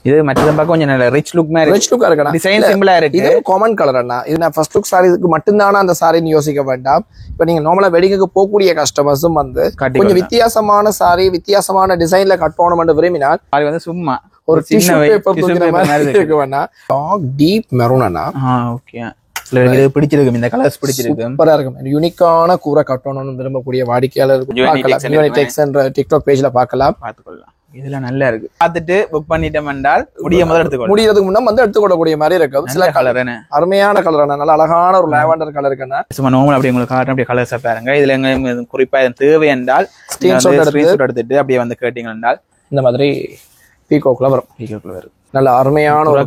இது மற்ற பக்கம் கொஞ்சம் நல்ல ரிச் லுக் மாதிரி ரிச் லுக்கா இருக்கா டிசைன் சிம்பிளா இருக்கு. இது காமன் கலர் அண்ணா. இது நான் ஃபர்ஸ்ட் லுக் சாரீஸ்க்கு மட்டும்தானா அந்த சாரின்னு யோசிக்க வேண்டாம். இப்ப நீங்க நார்மலா வெட்டிங்க்கு போகக்கூடிய கஸ்டமர்ஸும் வந்து கொஞ்சம் வித்தியாசமான சாரி வித்தியாசமான டிசைன்ல கட் பண்ணணும் விரும்பினால் அது வந்து சும்மா ஒரு டிஷ்யூ பேப்பர் தூக்கிற மாதிரி இருக்கு வேணா. டார்க் டீப் மெரூன் அண்ணா. ஓகே பிடிச்சிருக்கும். இந்த கலர்ஸ் பிடிச்சிருக்கும். சூப்பரா இருக்கும். யூனிக்கான கூரை கட் பண்ணணும்னு விரும்பக்கூடிய வாடிக்கையாளர் டிக்டாக் பேஜ்ல பார்க்கலாம். பார்த்துக்கொள்ளலாம். இதுல நல்லா இருக்கு. பார்த்துட்டு புக் பண்ணிட்டோம் என்றால் முடியறதுக்கு முன்ன வந்து எடுத்துக்கொள்ளக்கூடிய மாதிரி இருக்கும். சில கலர் அருமையான கலர் நல்ல அழகான ஒரு லாவெண்டர் கலர் இருக்குன்னா சும்மா நார்மல் அப்படி உங்களுக்கு காட்டுற அப்படியே கலர்ஸா பாருங்க. இதுல குறிப்பா தேவை என்றால் ஸ்கிரீன்ஷாட் எடுத்துட்டு அப்படியே வந்து கேட்டீங்க என்றால் இந்த மாதிரி பீகோக்ல வரும். பீகோக்ல வரும். நல்ல அருமையான ஒரு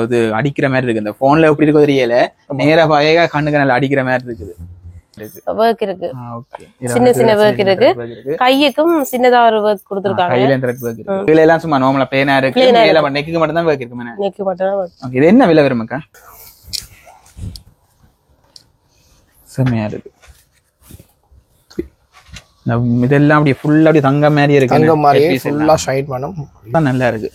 இது அடிக்கிற மாதிரி இருக்கு. இந்த போன்ல எப்படி இருக்கோ தெரியல, நேரா பாயகா கண்ணுக்கு நல்லா அடிக்கிற மாதிரி இருக்குது. வர்க் இருக்கு, சின்ன சின்ன வர்க் இருக்கு. கையுக்கும் சின்னதா ஒரு வர்க் கொடுத்திருக்காங்க. கையில இந்த வர்க் இருக்கு. கையில எல்லாம் சும்மா நார்மலா பிளேனா இருக்கு. மேல நெக்குக்கு மட்டும் தான் வர்க் இருக்கு. நெக்கு மட்டும் தான் வர்க். ஓகே, இது என்ன விலை வரும்க்கா? செமையா இருக்கு. இதெல்லாம் அப்படியே ஃபுல்லா அப்படியே தங்கம் மாதிரி இருக்கு. தங்கம் மாதிரி ஃபுல்லா ஷைன் பண்ணும். நல்லா இருக்கு.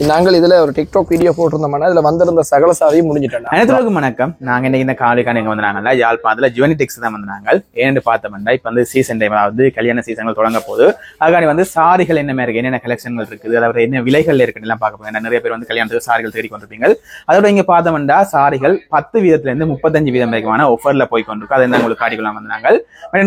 நாங்கள் இதுல ஒரு டிக்டாக் வீடியோ போட்டிருந்தோம்னா இதுல வந்திருந்த சகல சாரியும் முடிஞ்சிட்டோம். அனைத்துக்கும் வணக்கம். நாங்க இன்னைக்கு இந்த காலைக்கான எங்க வந்தாங்கல்ல, யாழ்ப்பாணத்துல ஜுவனி டெக்ஸ் தான் வந்தாங்க. ஏன்னு பார்த்தோம்னா இப்ப வந்து சீசன் டைம், அதாவது கல்யாண சீசன்கள் தொடங்க போது. அதுக்காண்டி வந்து சாரிகள் என்ன மாதிரி இருக்கு, என்னென்ன கலெக்ஷன்கள் இருக்குது, அதாவது என்ன விலைகள் இருக்குன்னு எல்லாம் பார்க்க போறோம். நிறைய பேர் வந்து கல்யாணத்துக்கு சாரிகள் தேடி கொண்டிருப்பீங்க. அதோட இங்க பார்த்தோம்னா சாரிகள் 10% 35% வரைக்குமான ஆஃபர்ல போய் கொண்டிருக்கு. அதை என்ன உங்களுக்கு காட்டிக்கலாம் வந்தாங்க.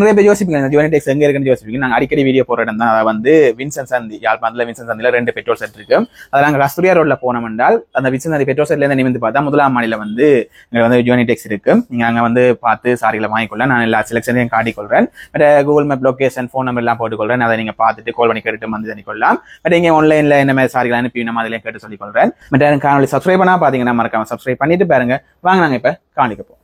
நிறைய பேர் யோசிப்பீங்க ஜுவனி டெக்ஸ் எங்க இருக்குன்னு யோசிப்பீங்க. நாங்க அடிக்கடி வீடியோ போற இடம் தான் வந்து வின்சன் சந்தி. யாழ்ப்பாணத்துல வின்சன் சந்தில 2 பெட்ரோல் செட் இருக்கு. அதை நாங்க கஸ்தூரியா ரோட்ல போனோம் என்றால் அந்த வின்சன் சந்தி பெட்ரோல் செட்ல இருந்து நிமிந்து பார்த்தா முதலாம் மாநில வந்து இங்க வந்து ஜுவனி டெக்ஸ் இருக்கு. நீங்க அங்க வந்து பார்த்து சாரிகளை வாங்கிக்கொள்ள நான் எல்லா செலக்ஷனையும் காட்டிக்கொள்றேன். But Google map location phone number எல்லாம் போட்டுக்கொள்றேன். அதை நீங்க பார்த்துட்டு கால் பண்ணி கேட்டு வந்து பண்ணிக்கொள்ளலாம். பட் இங்க ஆன்லைன்ல என்ன மாதிரி சாரிகள் அனுப்பி நம்ம அதிலே கேட்டு சொல்லிக்கொள்றேன். பட் சேனலை சப்ஸ்கிரைப் பண்ணா பாத்தீங்கன்னா மறக்காம சப்ஸ்கிரைப் பண்ணிட்டு பாருங்க. வாங்க நாங்க இப்ப காணிக்க போறோம்.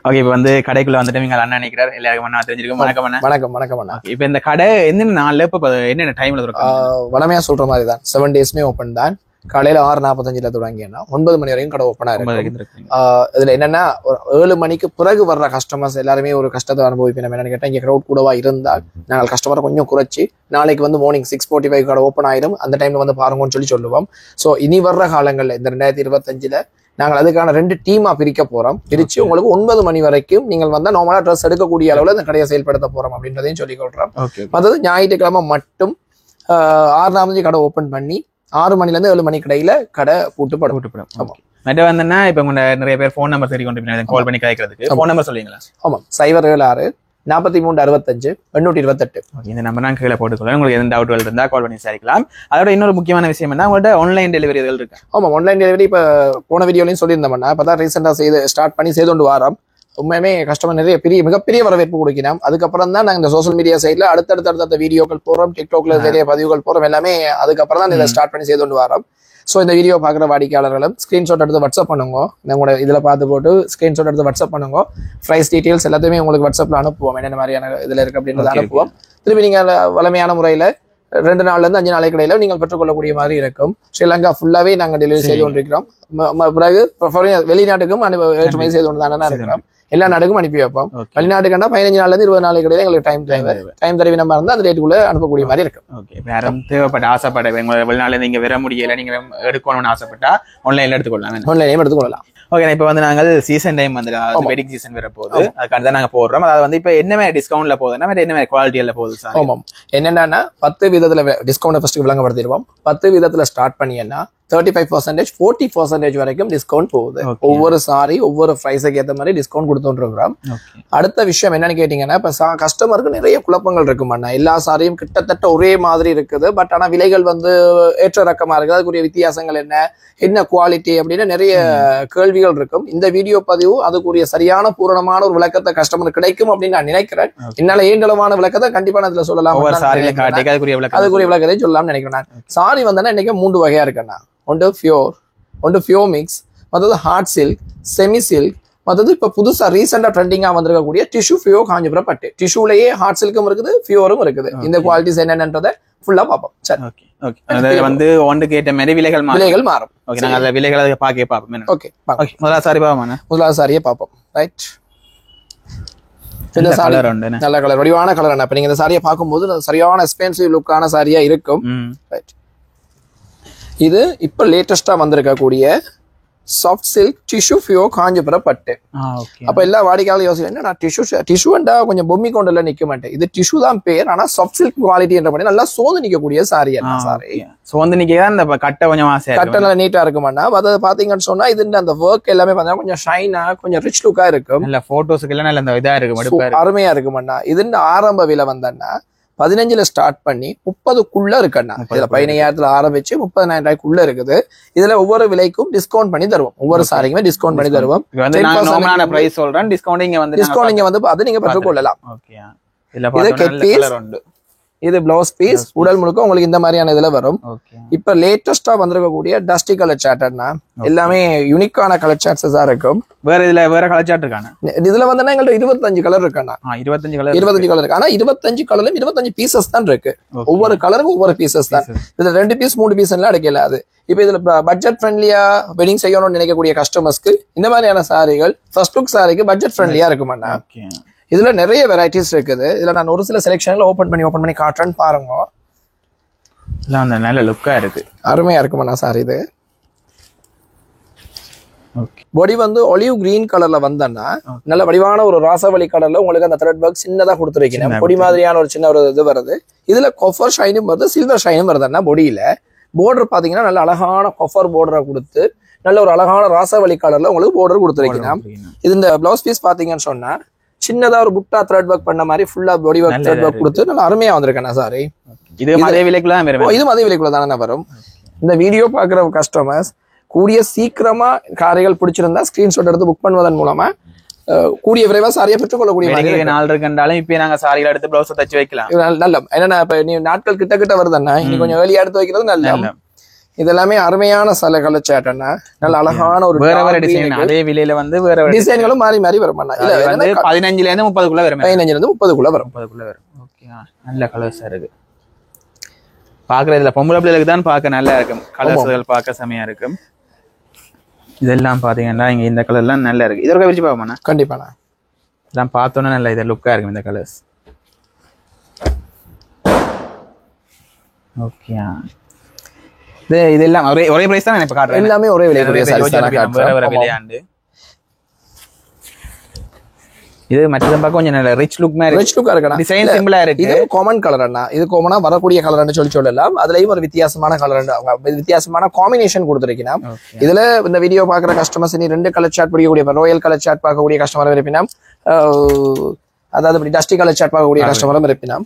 ஓகே, இப்ப வந்து கடைக்குள்ள வந்துட்டு நீங்க அண்ணா நினைக்கிறார். எல்லாருக்கும் தெரிஞ்சிருக்கும். வணக்கம் அண்ணா. வணக்கம் வணக்கம் அண்ணா. இப்ப இந்த கடை என்னென்ன நாள்ல இப்ப என்னென்ன டைம்ல இருக்கும்? வளமையா சொல்ற மாதிரி தான் 7 டேஸ்மே ஓப்பன் தான். காலையில 6:45 தொடங்கினா 9 மணி வரைக்கும் கடை ஓப்பனா இருக்கு. இதுல என்னன்னா 7 மணிக்கு பிறகு வர்ற கஸ்டமர்ஸ் எல்லாருமே ஒரு கஷ்டத்தை அனுபவிப்பேன். என்னன்னு கேட்டா இங்க கிரௌட் கூடவா இருந்தால் நாங்கள் கஸ்டமரை கொஞ்சம் குறைச்சி நாளைக்கு வந்து மார்னிங் 6:45 கடை ஓப்பன் ஆயிடும். அந்த டைம்ல வந்து பாருங்கன்னு சொல்லுவோம். ஸோ இனி வர்ற காலங்கள்ல இந்த 2025 நாங்கள் அதுக்கான 2 டீமா பிரிக்க போறோம். பிரிச்சு உங்களுக்கு 9 மணி வரைக்கும் நீங்கள் வந்து நார்மலா ட்ரெஸ் எடுக்கக்கூடிய அளவுல இந்த கடையை செயல்படுத்த போறோம் அப்படின்றதையும் சொல்லிக் கொள்றோம். அதாவது ஞாயிற்றுக்கிழமை மட்டும் 6:45 கடை ஓப்பன் பண்ணி 6 மணில இருந்து 7 மணி கடையில கடை பூட்டுப்படும். ஆமா. மெட்ட வந்தா இப்ப நிறைய பேர் போன் நம்பர் தேடி கொண்டு கால் பண்ணி கேட்கறதுக்கு போன் நம்பர் சொல்லுவீங்களா? ஆமா, 076 43 65 828. இந்த நம்பர் நான் கீழே போட்டுக்கொள்ள. உங்களுக்கு எந்த டவுட்கள் இருந்தா கால் பண்ணி விசாரிக்கலாம். அதோட இன்னொரு முக்கியமான விஷயம் என்ன, உங்கள்ட்ட ஆன்லைன் டெலிவரிகள் இருக்கு. ஆமா, ஆன்லைன் டெலிவரி இப்ப போன வீடியோலையும் சொல்லியிருந்தோம்னா இப்பதான் ரீசெண்டா ஸ்டார்ட் பண்ணி செய்து கொண்டு வரோம். உண்மையுமே கஸ்டமர் நிறைய மிகப்பெரிய வரவேற்பு கொடுக்கிறோம். அதுக்கப்புறம் தான் நாங்க இந்த சோசியல் மீடியா சைட்ல அடுத்தடுத்த வீடியோக்கள் போறோம், டிக்டாக்ல நிறைய பதிவுகள் போறோம். எல்லாமே அதுக்கப்புறம் தான் இதை ஸ்டார்ட் பண்ணி செய்து கொண்டு வரோம். ஸோ இந்த வீடியோ பார்க்குற வாடிக்கையாளர்களும் ஸ்க்ரீன்ஷாட் எடுத்து வாட்ஸ்அப் பண்ணுங்க. உங்களோட இதில் பார்த்து போட்டு ஸ்க்ரீன்ஷாட் எடுத்து வாட்ஸ்அப் பண்ணுங்க. ப்ரைஸ் டீட்டெயில்ஸ் எல்லாத்தையுமே உங்களுக்கு வாட்ஸ்அப்பில் அனுப்புவோம். என்னென்ன மாதிரியான இதில் இருக்குது அப்படின்றத அனுப்புவோம். திருப்பி நீங்கள் வளமையான முறையில் 2 நாள்லேருந்து 5 நாளைக்கு இடையில நீங்கள் பெற்றுக்கொள்ளக்கூடிய மாதிரி இருக்கும். ஸ்ரீலங்கா ஃபுல்லாகவே நாங்கள் டெலிவரி செய்து கொண்டிருக்கிறோம். பிறகு வெளிநாட்டுக்கும் ஏற்றுமதி செய்து கொண்டு தானே இருக்கிறோம். எல்லா நாடுக்கும் அனுப்பி வைப்போம். வெளிநாட்டுக்குன்னா 15 நாள்ல இருந்து 20 நாளைக்கு இடையில எங்களுக்கு டைம் தருவி நம்ம இருந்தா அந்த டேட்டுக்குள்ள அனுப்பக்கூடிய மாதிரி இருக்கும். ஓகே, வேற தேவைப்பட்ட ஆசைப்பட வெளிநாட்டுல நீங்க வர முடியல, நீங்க எடுக்கணும்னு ஆசைப்பட்டா ஆன்லைன்ல எடுத்துக்கொள்ளலாம். ஆன்லைன்லயும் எடுத்துக்கொள்ளலாம். ஓகே, இப்ப வந்து நாங்கள் சீசன் டைம் வந்து வெட்டிங் சீசன் வர போகுது. அதுக்காக தான் நாங்க போடுறோம். அதாவது வந்து இப்ப என்ன மாதிரி டிஸ்கவுண்ட்ல போகுதுன்னா என்ன மாதிரி குவாலிட்டியில போகுது சார்? ஆமாம், என்னன்னா 10 விதத்துல டிஸ்கவுண்ட் ஃபர்ஸ்ட் விளங்கப்படுத்திடுவோம். 10 விதத்துல ஸ்டார்ட் பண்ணியன்னா 35% 40% வரைக்கும் டிஸ்கவுண்ட் போகுது. ஒவ்வொரு சாரி ஒவ்வொரு பிரைஸுக்கு ஏற்ற மாதிரி டிஸ்கவுண்ட் கொடுத்துருக்கிறோம். அடுத்த விஷயம் என்னன்னு கேட்டீங்கன்னா இப்ப கஸ்டமருக்கு நிறைய குழப்பங்கள் இருக்குமாண்ணா. எல்லா சாரியும் கிட்டத்தட்ட ஒரே மாதிரி இருக்குது. பட் ஆனா விலைகள் வந்து ஏற்ற ரக்கமா இருக்குது. அதுக்குரிய வித்தியாசங்கள் என்ன குவாலிட்டி அப்படின்னு நிறைய கேள்விகள் இருக்கும். இந்த வீடியோ பதிவு அதுக்குரிய சரியான பூரணமான ஒரு விளக்கத்தை கஸ்டமருக்கு கிடைக்கும் அப்படின்னு நான் நினைக்கிறேன். என்னால ஏண்டளவான விளக்கத்தை கண்டிப்பா நான் இதுல சொல்லலாம். அதுக்குரிய விளக்கத்தை சொல்லலாம்னு நினைக்கிறேன். சாரி வந்தா இன்னைக்கு 3 வகையா இருக்குண்ணா. ஒன்று ஃபியோர் மிக்ஸ், மற்றது ஹார்ட் சில்க், செமி சில்க், மற்றது இப்ப புதுசா ரீசெண்டா ட்ரெண்டிங்கா வந்திருக்கக்கூடிய டிஷ்யூ ஃபியோ காஞ்சிபுரம் பட்டு. டிஷ்யூலயே ஹார்ட் சில்க்கும் இருக்குது, ஃபியோரும் இருக்குது. இந்த குவாலிட்டிஸ் என்னன்றதை ஃபுல்லா பார்ப்போம். சரி, ஓகே. வந்து ஒன்றுக்கு ஏற்ற மாதிரி விலைகள் மாறும். ஓகே, நாங்க அந்த விலைகளை பார்ப்போம். ஓகே, முதலாவது சாரி பார்ப்போம். முதலாவது சாரியே பார்ப்போம். ரைட், இந்த சாரி கலர் உண்டு நல்ல கலர் வடிவான கலர் என்ன. இப்ப நீங்க இந்த சாரியை பார்க்கும்போது சரியான எக்ஸ்பென்சிவ் லுக்கான சாரியா இருக்கும். இது இப்ப லேட்டஸ்டா வந்திருக்கக்கூடிய சாஃப்ட் சில்க் டிஷ்யூ ஃபியோ காஞ்சிபுரம் பட்டு. அப்ப எல்லா வாடிக்கையாளரும் யோசிக்கிறேன் நான் டிஷ்யூண்டா கொஞ்சம் பொம்மி கொண்டுல நிக்க மாட்டேன். இது டிஷ்யூ தான் பேர், ஆனா சாஃப்ட் சில்க் குவாலிட்டி என்ற மாதிரி நல்லா சோந்து நிக்கக்கூடிய சாரி. சாரி சோந்து நிக்கதான் இந்த கட்டை கொஞ்சம் ஆசையா கட்டை நல்லா நீட்டா இருக்குமாண்ணா. அதை பாத்தீங்கன்னு சொன்னா இது அந்த ஒர்க் எல்லாமே பாத்தீங்கன்னா கொஞ்சம் ஷைனா கொஞ்சம் ரிச் லுக்கா இருக்கும். இல்ல போட்டோஸ்க்கு எல்லாம் நல்ல இதா இருக்கு, அருமையா இருக்குமாண்ணா. இது ஆரம்ப விலை வந்தா 15 ஸ்டார்ட் பண்ணி 30க்குள்ள இருக்குண்ணா. இதுல 15,000 ஆரம்பிச்சு 30,000 இருக்குது. இதுல ஒவ்வொரு விலைக்கும் டிஸ்கவுண்ட் பண்ணி தருவோம். ஒவ்வொரு சாரிக்குமே டிஸ்கவுண்ட் பண்ணி தருவோம். டிஸ்கவுண்ட் இங்க வந்து அது நீங்க பெற்றுக்கொள்ளலாம். இது பிளவுஸ் பீஸ் உடல் முழுக்க உங்களுக்கு இந்த மாதிரியான இதுல வரும். இப்ப லேட்டஸ்டா வந்திருக்கக்கூடிய டஸ்டி கலர் சார்ட்னா எல்லாமே யூனிக்கான கலர் சார்ட்ஸா இருக்கும். வேற கலர் சார்ட் இருக்கானே இதுல வந்து எங்கள்ட்ட 25 கலர் இருக்காண்ணா. 25 கலர் இருக்கு. ஆனா 25 கலர்லயும் 25 பீசஸ் தான் இருக்கு. ஒவ்வொரு கலருக்கும் ஒவ்வொரு பீசஸ் தான். இதுல 2 பீஸ் 3 பீஸ் எல்லாம் அடைக்கல. அது இப்ப இதுல பட்ஜெட் ஃப்ரெண்ட்லியா வெட்டிங் செய்யணும்னு நினைக்கக்கூடிய கஸ்டமர்ஸ்க்கு இந்த மாதிரியான சாரிகள் ஃபர்ஸ்ட் லுக் சாரிக்கு பட்ஜெட் ஃப்ரெண்ட்லியா இருக்குமாண்ணா. இதுல நிறைய வெரைட்டிஸ் இருக்குது. இதுல நான் ஒரு சில செலெக்ஷன்ல ஓபன் பண்ணி காட்டுறேன்னு பாருங்க. நல்ல லுக்கா இருக்கு, அருமையா இருக்குமாண்ணா சாரி. இது பாடி வந்து ஒலிவ் கிரீன் கலர்ல வந்தா நல்ல வடிவான ஒரு ராசவழி கலர்ல உங்களுக்கு அந்த த்ரெட் ஒர்க் சின்னதா கொடுத்துருக்கீங்க. பொடி மாதிரியான ஒரு சின்ன ஒரு இது வருது. இதுல கொஃபர் ஷைனும் வருது, சில்வர் ஷைனும் வருதுன்னா பொடியில போர்டர் பாத்தீங்கன்னா நல்ல அழகான கொஃபர் போர்டரை கொடுத்து நல்ல ஒரு அழகான ராசவழி கலர்ல உங்களுக்கு போர்டர் கொடுத்துருக்கீங்க. இது இந்த பிளவுஸ் பீஸ் பாத்தீங்கன்னு சொன்னா சின்னதா ஒரு புட்டா த்ரெட் ஒர்க் பண்ண மாதிரி ஃபுல்லா பாடி ஒர்க் த்ரெட் ஒர்க் கொடுத்து நல்ல அருமையா வந்திருக்கேன் சாரி. இது அதே விலைக்குள்ள தானே வரும். இந்த வீடியோ பாக்குற கஸ்டமர்ஸ் கூடிய சீக்கிரமா காரைகள் பிடிச்சிருந்தா ஸ்கிரீன்ஷாட் எடுத்து புக் பண்ணுவதன் மூலமா கூடிய விரைவா சாரியை பெற்றுக்கொள்ளக்கூடிய நாள் இருக்கின்றாலும் இப்ப நாங்க சாரிகள் எடுத்து பிளவுஸ் தச்சு வைக்கலாம். நல்ல என்னன்னா இப்ப நீ நாட்கள் கிட்ட வருதுன்னா இனி கொஞ்சம் வெளியே எடுத்து வைக்கிறது நல்ல. இதெல்லாமே அருமையான சில கலர் சேட்டன்னா நல்ல அழகான ஒரு வேற டிசைன் அதே விலையில வந்து வேற டிசைன்களும் மாறி மாறி வரும். 15ல இருந்து 30க்குள்ள வரும். 15ல இருந்து 30க்குள்ள வரும். ஓகே, நல்ல கலர்ஸ் இருக்கு. பாக்குறதுல பொம்பளை பிள்ளைகளுக்கு தான் பார்க்க நல்லா இருக்கும். கலர்ஸ்கள் பார்க்க செமையா இருக்கும். இதெல்லாம் பாத்தீங்கன்னா இங்க இந்த கலர்லாம் நல்லா இருக்கு. இதற்கு விரிச்சு பாப்போம்னா கண்டிப்பாண்ணா இதெல்லாம் பார்த்தோன்னா நல்ல இது லுக்கா இருக்கும் இந்த கலர்ஸ். ஓகே, இதெல்லாம் ஒரே பிரைஸ் தான் இப்ப காட்டுறேன். எல்லாமே ஒரே விலைக்குரிய சாரீஸ் தான் காட்டுறேன். வேற விலையாண்டு இது மற்றத பார்க்க கொஞ்சம் நல்ல ரிச் லுக் மாதிரி ரிச் லுக்கா இருக்கா. டிசைன் சிம்பிளா இருக்கு. இது காமன் கலர் அண்ணா. இது காமனா வரக்கூடிய கலர்னு சொல்லலாம். அதுலயும் ஒரு வித்தியாசமான கலர் அவங்க வித்தியாசமான காம்பினேஷன் கொடுத்துருக்கீங்க. இதுல இந்த வீடியோ பாக்குற கஸ்டமர்ஸ் நீ 2 கலர் சார்ட் படிக்கக்கூடிய ரோயல் கலர் சார்ட் பார்க்கக்கூடிய கஸ்டமர் இருப்பினா, அதாவது இப்படி டஸ்டி கலர் சார்ட் பார்க்கக்கூடிய கஸ்டமரும் இருப்பினா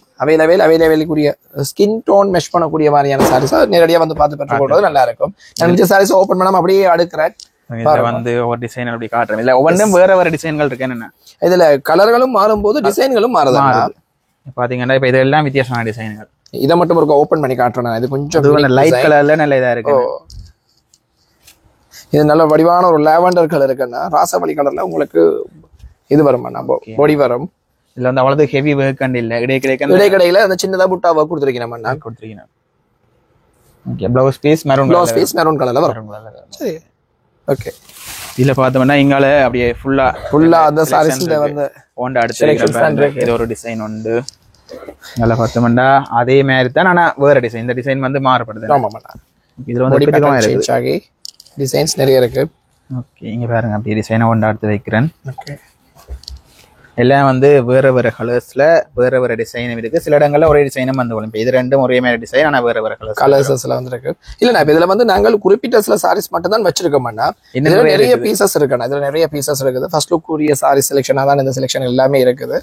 அவைலபிளுக்குரிய ஸ்கின் டோன் மெஷ் பண்ணக்கூடிய மாதிரியான சாரீஸ் நேரடியா வந்து பார்த்து பெற்றுக்கொள்றது நல்லா இருக்கும். நான் சாரீஸ் ஓபன் பண்ணாம அப்படியே அடுக்கிறேன். வந்து ஒரு டிசைன் அப்படி காட்டுறேன். இல்ல ஒவ்வொன்றும் வேற டிசைன்கள் இருக்கு. என்ன இதுல கலர்களும் மாறும் போது டிசைன்களும் மாறுது. பாத்தீங்கன்னா இப்ப இதெல்லாம் வித்தியாசமான டிசைன்கள். இதை மட்டும் ஒரு ஓபன் பண்ணி காட்டுறேன். இது கொஞ்சம் லைட் கலர்ல நல்ல இதா இருக்கு. இது நல்ல வடிவான ஒரு லாவெண்டர் கலர் இருக்குன்னா ராசவழி கலர்ல உங்களுக்கு இது வரும். பொடி வரும். இதுல வந்து அவ்வளவு ஹெவி ஒர்க் அண்ட் இல்ல இடைக்கடையில அந்த சின்னதா புட்டா ஒர்க் கொடுத்துருக்கீங்க. ஓகே, பிளவுஸ் பீஸ் மெரூன் கலர்ல வரும். சரி, ஓகே. இதுல பார்த்தோம்னா இங்கால அப்படியே ஃபுல்லா அந்த சாரீஸ்ல வந்து ஓண்ட அடுத்து இது ஒரு டிசைன் உண்டு. நல்லா பார்த்தோம்னா அதே மாதிரி தான், ஆனா வேற டிசைன். இந்த டிசைன் வந்து மாறுபடுது. ஆமாம்மா, இதுல வந்து டிசைன்ஸ் நிறைய இருக்கு. ஓகே, இங்க பாருங்க அப்படியே டிசைனை ஒண்ட அடுத்து வைக்கிறேன். ஓகே, எல்லாம் வந்து வேற கலர்ஸ்ல வேற டிசைன் இருக்கு. சில இடங்கள்ல ஒரே டிசைனும் வந்து வரும். இது ரெண்டும் ஒரே மாதிரி டிசைன், ஆனா வேற கலர்ஸ்ல வந்துருக்கு. இல்ல இதுல வந்து நாங்கள் குறிப்பிட்ட சில சாரீஸ் மட்டும் தான் வச்சிருக்கோம்னா, இதுல நிறைய பீசஸ் இருக்கு. இதுல நிறைய பீசஸ் இருக்குது. ஃபர்ஸ்ட் லுக் உரிய சாரி செலக்ஷனா தான் இந்த செலக்ஷன் எல்லாமே இருக்குது.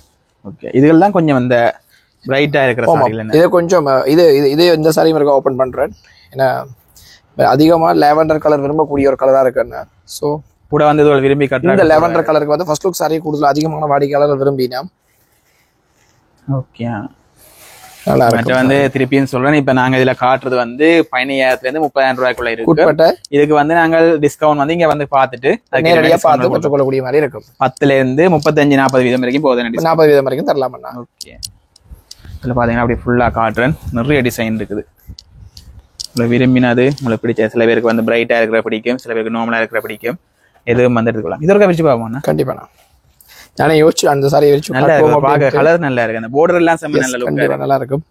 ஓகே, இதுகெல்லாம் கொஞ்சம் இந்த பிரைட்டா இருக்கிற சாரிகள். இது கொஞ்சம் இது இந்த சாரியும் இருக்க ஓபன் பண்றேன். ஏன்னா அதிகமா லாவெண்டர் கலர் விரும்பக்கூடிய ஒரு கலரா இருக்குன்னு. சோ கூட வந்து விரும்பி காட்டுறாங்க. இந்த லாவெண்டர் கலருக்கு வந்து ஃபர்ஸ்ட் லுக் சாரி கூடுதல் அதிகமான வாடிக்கையாளர்கள் விரும்பினா. ஓகே, நல்லா இருக்கு. வந்து திருப்பியும் சொல்றேன், இப்ப நாங்க இதுல காட்டுறது வந்து 15,000 இருந்து 30,000 ரூபாய்க்குள்ள இருக்கு. இதுக்கு வந்து நாங்க டிஸ்கவுண்ட் வந்து இங்க வந்து பாத்துட்டு நேரடியா பார்த்து பெற்றுக்கொள்ளக்கூடிய மாதிரி இருக்கும். 10ல இருந்து 35-40% வரைக்கும் போகுது. 40% வரைக்கும் தரலாமா? ஓகே, இதுல பாத்தீங்கன்னா அப்படி ஃபுல்லா காட்டுறேன். நிறைய டிசைன் இருக்குது. உங்களுக்கு விரும்பினது உங்களுக்கு பிடிச்ச. சில பேருக்கு வந்து பிரைட்டா இருக்கிற பிடிக்கும், சில பேருக்கு நார்மலா இருக்கிற பிடிக்கும். எதுவும் வந்து எடுத்துக்கலாம். இது ஒரு விரிச்சு பார்ப்போம். கண்டிப்பா. நானே யோசிச்சு அந்த சாரி வச்சு நல்லா பாக்க கலர் நல்லா இருக்கு அந்த border எல்லாம் செம்ம நல்ல லுக் நல்லா இருக்கும்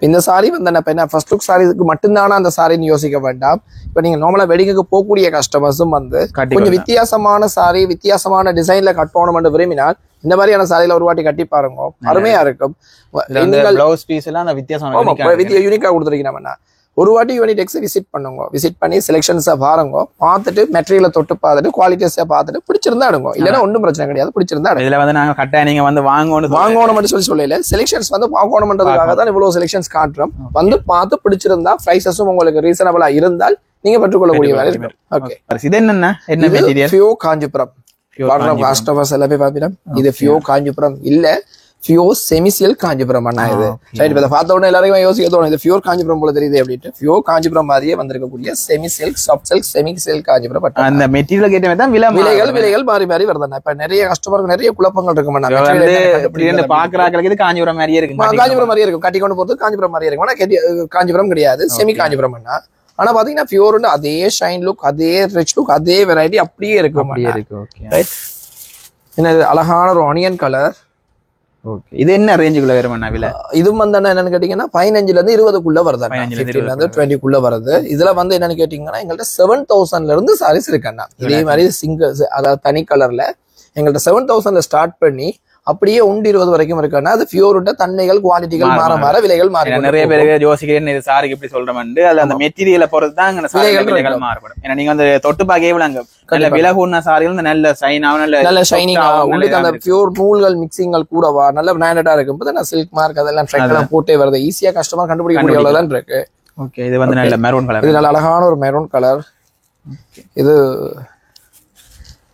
இந்த சாரி வந்து என்ன ஃபர்ஸ்ட் லுக் சாரிக்கு மட்டும்தானா அந்த சாரின்னு யோசிக்க வேண்டாம் இப்ப நீங்க நார்மலா வெட்டிங்க்கு போகக்கூடிய கஸ்டமர்ஸும் வந்து கொஞ்சம் வித்தியாசமான சாரி வித்தியாசமான டிசைன்ல கட்டணும்னு விரும்பினால் இந்த மாதிரியான சாரியில ஒரு வாட்டி கட்டி பாருங்க அருமையா இருக்கும் ப்ளவுஸ் பீஸ் எல்லாம் அந்த வித்தியாசமான யூனிக்கா கொடுத்துருக்கீங்க ஒரு வாட்டி யூனிடெக்ஸ் விசிட் பண்ணுங்க விசிட் பண்ணி செலெக்ஷன்ஸை பாருங்க பார்த்துட்டு மெட்டீரியலை தொட்டு பார்த்துட்டு குவாலிட்டிஸை பார்த்துட்டு பிடிச்சிருந்தா எடுங்க இல்லைன்னா ஒன்றும் பிரச்சனை கிடையாது பிடிச்சிருந்தா இதுல வந்து நாங்க கட்டாயம் நீங்க வந்து வாங்கணும் மட்டும் சொல்லல செலெக்ஷன்ஸ் வந்து வாங்கணும்ன்றதுக்காக தான் இவ்வளவு செலெக்ஷன்ஸ் காட்டுறோம் வந்து பார்த்து பிடிச்சிருந்தா பிரைசஸும் உங்களுக்கு ரீசனபிளா இருந்தால் நீங்க பெற்றுக்கொள்ளக்கூடிய மாதிரி இருக்கும் ஓகே இது என்ன மெட்டீரியல் ஃபியோ காஞ்சிபுரம் கஸ்டமர்ஸ் எல்லாமே பாப்பீங்கன்னா இது ஃபியோ காஞ்சிபுரம் இல்ல ஃபியோ செமி சில்க் காஞ்சிபுரம் அண்ணா இது ரைட் இப்ப பார்த்த உடனே எல்லாருமே யோசிக்க தோணும் இது ஃபியோர் காஞ்சிபுரம் போல தெரியுது அப்படின்ட்டு ஃபியோ காஞ்சிபுரம் மாதிரியே வந்திருக்கக்கூடிய semi silk soft silk semi silk Kanchipuram அந்த மெட்டீரியல் கேட்டவே தான் விலைகள் மாறி மாறி வருதுண்ணா இப்ப நிறைய கஸ்டமருக்கு நிறைய குழப்பங்கள் இருக்கும் பாக்குறாங்களுக்கு இது காஞ்சிபுரம் மாதிரியே இருக்கு காஞ்சிபுரம் மாதிரியே இருக்கும் கட்டி கொண்டு போறது காஞ்சிபுரம் மாதிரியே இருக்கும் ஆனா காஞ்சிபுரம் கிடையாது செமி காஞ்சிபுரம் அண்ணா ஆனா பாத்தீங்கன்னா ஃபியோர் அதே ஷைன் லுக் அதே ரிச் லுக் அதே வெரைட்டி அப்படியே இருக்கும் என்ன அழகான ஒரு ஆனியன் கலர் ஓகே இது என்ன ரேஞ்சுக்குள்ள வருமாண்ணா விலை இது வந்து என்னன்னு கேட்டீங்கன்னா 15 ல இருந்து 20க்குள்ள வருது 15 ல இருந்து 20க்குள்ள வருது இதுல வந்து என்னன்னு கேட்டீங்கன்னா எங்கள்ட்ட 7000 ல இருந்து சாரீஸ் இருக்குண்ணா இதே மாதிரி சிங்கிள் அதாவது தனி கலர்ல எங்கள்ட்ட 7000 ல ஸ்டார்ட் பண்ணி அப்படியே 120 வரைக்கும் இருக்குன்னா அது பியூரோட தன்மைகள் குவாலிட்டிகள் மாற விலைகள் மாற நிறைய பேர் யோசிக்கிறேன் இது சாருக்கு இப்படி சொல்றோம்னு அதுல அந்த மெட்டீரியலை பொறுத்து தான் விலைகள் மாறுபடும் ஏன்னா நீங்க வந்து தொட்டு பார்க்கவே அங்க விலகுன சாரிகள் நல்ல ஷைனாவும் நல்ல ஷைனிங்கா உங்களுக்கு அந்த பியூர் நூல்கள் மிக்சிங்கள் கூடவா நல்ல பிராண்டடா இருக்கும் சில்க் மார்க் அதெல்லாம் ட்ரெக்லாம் போட்டே வருது ஈஸியா கஸ்டமர் கண்டுபிடிக்கக்கூடிய அளவுதான் இருக்கு ஓகே இது வந்து நல்ல மெரூன் கலர் இது நல்ல அழகான ஒரு மெரூன் கலர் இது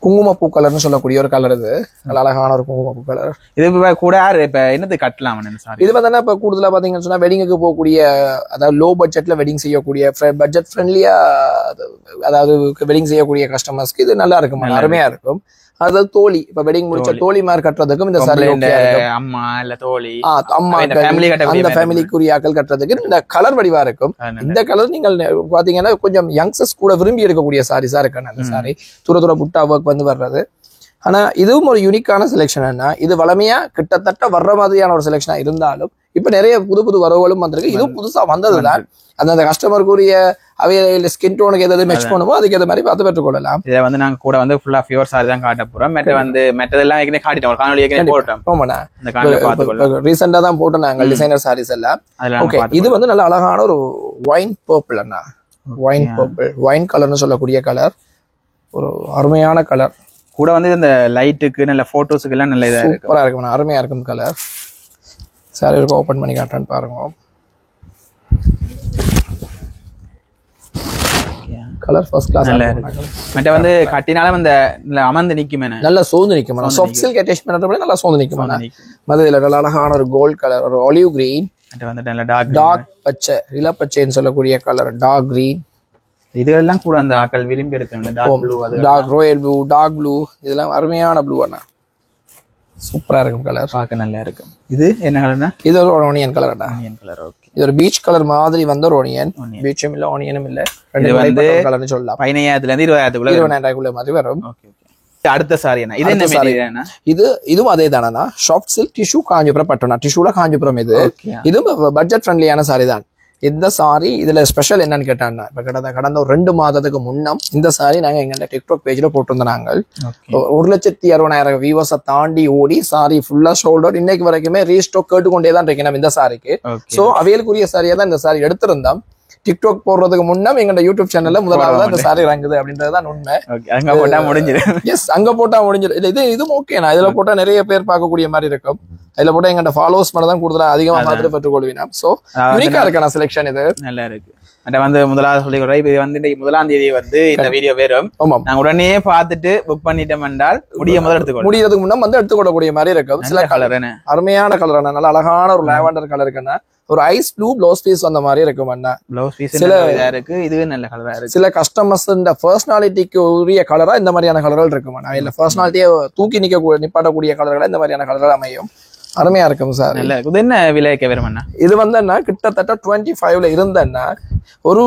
குங்குமப்பூ கலர்னு சொல்லக்கூடிய ஒரு கலர் இது நல்ல அழகான ஒரு குங்குமப்பூ கலர் இது கூட இப்ப என்னது கட்டலாம் இது பார்த்தா இப்ப கூடுதலா பாத்தீங்கன்னு சொன்னா வெட்டிங்குக்கு போகக்கூடிய அதாவது லோ பட்ஜெட்ல வெட்டிங் செய்யக்கூடிய பட்ஜெட் ஃப்ரெண்ட்லியா அதாவது வெட்டிங் செய்யக்கூடிய கஸ்டமர்ஸ்க்கு இது நல்லா இருக்கும் அருமையா இருக்கும் அதாவது தோழி இப்ப வெட்டிங் முடிச்ச தோழி மார் கட்டுறதுக்கும் இந்த சாரி அம்மா இல்ல தோழி அம்மா அந்த ஃபேமிலிக்குரியாக்கள் கட்டுறதுக்கு இந்த கலர் வடிவா இருக்கும் இந்த கலர் நீங்கள் பாத்தீங்கன்னா கொஞ்சம் யங்ஸ்டர்ஸ் கூட விரும்பி எடுக்கக்கூடிய சாரீஸா இருக்கு அந்த சாரி தூர புட்டா ஒர்க் வந்து வர்றது ஆனா இதுவும் ஒரு யூனிக்கான செலெக்ஷன் என்ன இது வளமையா கிட்டத்தட்ட வர்ற மாதிரியான ஒரு செலெக்ஷனா இருந்தாலும் இப்ப நிறைய புது வரவுகளும் வந்திருக்கு இதுவும் புதுசா வந்ததுதான் அந்த கஸ்டமருக்குரிய அவையில ஸ்கின் டோனுக்கு எதாவது மேட்ச் பண்ணுமோ அதுக்கு ஏற்ற மாதிரி பார்த்து பெற்றுக்கொள்ளலாம் இதை வந்து நாங்க கூட வந்து ஃபுல்லா பியூர் சாரி தான் காட்ட போறோம் மெட்டதெல்லாம் ஏற்கனவே காட்டிட்டோம் காணொலி ஏற்கனவே போட்டோம் ரீசெண்டா தான் போட்டோம் நாங்க டிசைனர் சாரீஸ் எல்லாம் ஓகே இது வந்து நல்ல அழகான ஒரு ஒயின் பர்பிள் அண்ணா ஒயின் பர்பிள் ஒயின் கலர்னு சொல்லக்கூடிய கலர் ஒரு அருமையான கலர் கூட வந்து இந்த லைட்டுக்கு நல்ல போட்டோஸுக்கு எல்லாம் நல்ல இதா இருக்கு சூப்பரா இருக்கும் அருமையா இருக்கும் கலர் சாரி ஓபன் பண்ணி காட்டுறேன்னு பாருங்க கலர் ஃபர்ஸ்ட் கிளாஸ் மற்ற வந்து கட்டினாலும் அந்த அமர்ந்து நிக்குமே நல்லா சோந்து நிக்குமா சாஃப்ட் சில்க் அட்டாச் பண்றதுல நல்லா சோந்து நிக்குமா மதுல நல்ல அழகான ஒரு கோல்ட் கலர் ஒரு ஆலிவ் கிரீன் வந்து நல்ல டார்க் பச்சை இள பச்சைன்னு சொல்லக்கூடிய கலர் டார்க் கிரீன் இதெல்லாம் கூட அந்த ஆக்கள் விரும்பி எடுத்து டார்க் ப்ளூ அது dark royal blue dark blue இதெல்லாம் அருமையான ப்ளூ அண்ணா சூப்பரா இருக்கும் கலர் பார்க்க நல்லா இருக்கும் இது என்ன கலர்னா இது ஒரு ஆனியன் கலர் அண்ணா ஆனியன் கலர் ஓகே இது ஒரு பீச் கலர் மாதிரி வந்த ஒரு ஆனியன் பீச்சும் இல்ல ஆனியனும் இல்ல ரெண்டு வந்து கலர்னு சொல்லலாம் 15000 ல இருந்து 20000 குள்ள மாதிரி வரும் ஓகே அடுத்த சாரி என்ன இது என்ன மெட்டீரியல்னா இதுவும் அதே தானா சாஃப்ட் சில்க் டிஷ்யூ காஞ்சிபுரம் பட்டோனா டிஷ்யூல காஞ்சிபுரம் இது பட்ஜெட் ஃப்ரெண்ட்லியான சாரி தான் இந்த சாரி இதுல ஸ்பெஷல் என்னன்னு கேட்டாங்கன்னா இப்ப கடந்த ஒரு 2 மாதத்துக்கு முன்னம் இந்த சாரி நாங்க எங்க டிக்டாக் பேஜ்ல போட்டிருந்தோம் நாங்கள் 1,60,000 வியூவர்ஸை தாண்டி ஓடி சாரி ஃபுல்லா சோல்ட் அவுட் இன்னைக்கு வரைக்குமே ரீஸ்டாக் கேட்டுக்கொண்டே தான் இருக்கேன் இந்த சாரிக்கு சோ அவையலுக்குரிய சாரியா தான் இந்த சாரி எடுத்திருந்தோம் டிக்டாக் போடுறதுக்கு முன்னம் எங்க யூடியூப் சேனல்ல முதலாவது இந்த சாரி இறங்குது அப்படின்றதுதான் உண்மை அங்க போட்டா முடிஞ்சிடும் எஸ் அங்க போட்டா முடிஞ்சிடும் இதுவும் ஓகே நான் இதுல போட்டா நிறைய பேர் பார்க்கக்கூடிய மாதிரி இருக்கும் இதுல போட்டா எங்க ஃபாலோவர்ஸ் மட்டும் தான் கூடுதலா அதிகமா பார்த்துட்டு பெற்றுக்கொள்வீனா சோ யூனிக்கா இருக்கான செலெக்ஷன் இது நல்லா இருக்கு வந்து முதலாவது சொல்லிக்கிறோம் இது வந்து இன்னைக்கு 1ஆம் தேதி வந்து இந்த வீடியோ வரும் நாங்க உடனே பார்த்துட்டு புக் பண்ணிட்டோம் என்றால் முடியறதுக்கு முன்ன வந்து எடுத்துக்கொள்ளக்கூடிய மாதிரி இருக்கும் சில கலர் அருமையான கலர் நல்ல அழகான ஒரு லாவெண்டர் கலர் இருக்குன்னா ஒரு ஐஸ் ப்ளூ ப்ளவுஸ் பீஸ் அந்த மாதிரி இருக்கும் ப்ளவுஸ் பீஸ் சில இருக்கு இது நல்ல கலரா இருக்கு சில கஸ்டமர்ஸ் இந்த பர்சனாலிட்டிக்கு உரிய கலரா இந்த மாதிரியான கலர்கள் இருக்கும் இல்ல பர்சனாலிட்டியை தூக்கி நிப்பாட்டக்கூடிய கலர்களா இந்த மாதிரியான கலர்கள் அமையும் அருமையா இருக்கும் சார் இது என்ன விலைக்கு வரும்னா இது வந்து என்ன கிட்டத்தட்ட 25ல இருந்தேன்னா ஒரு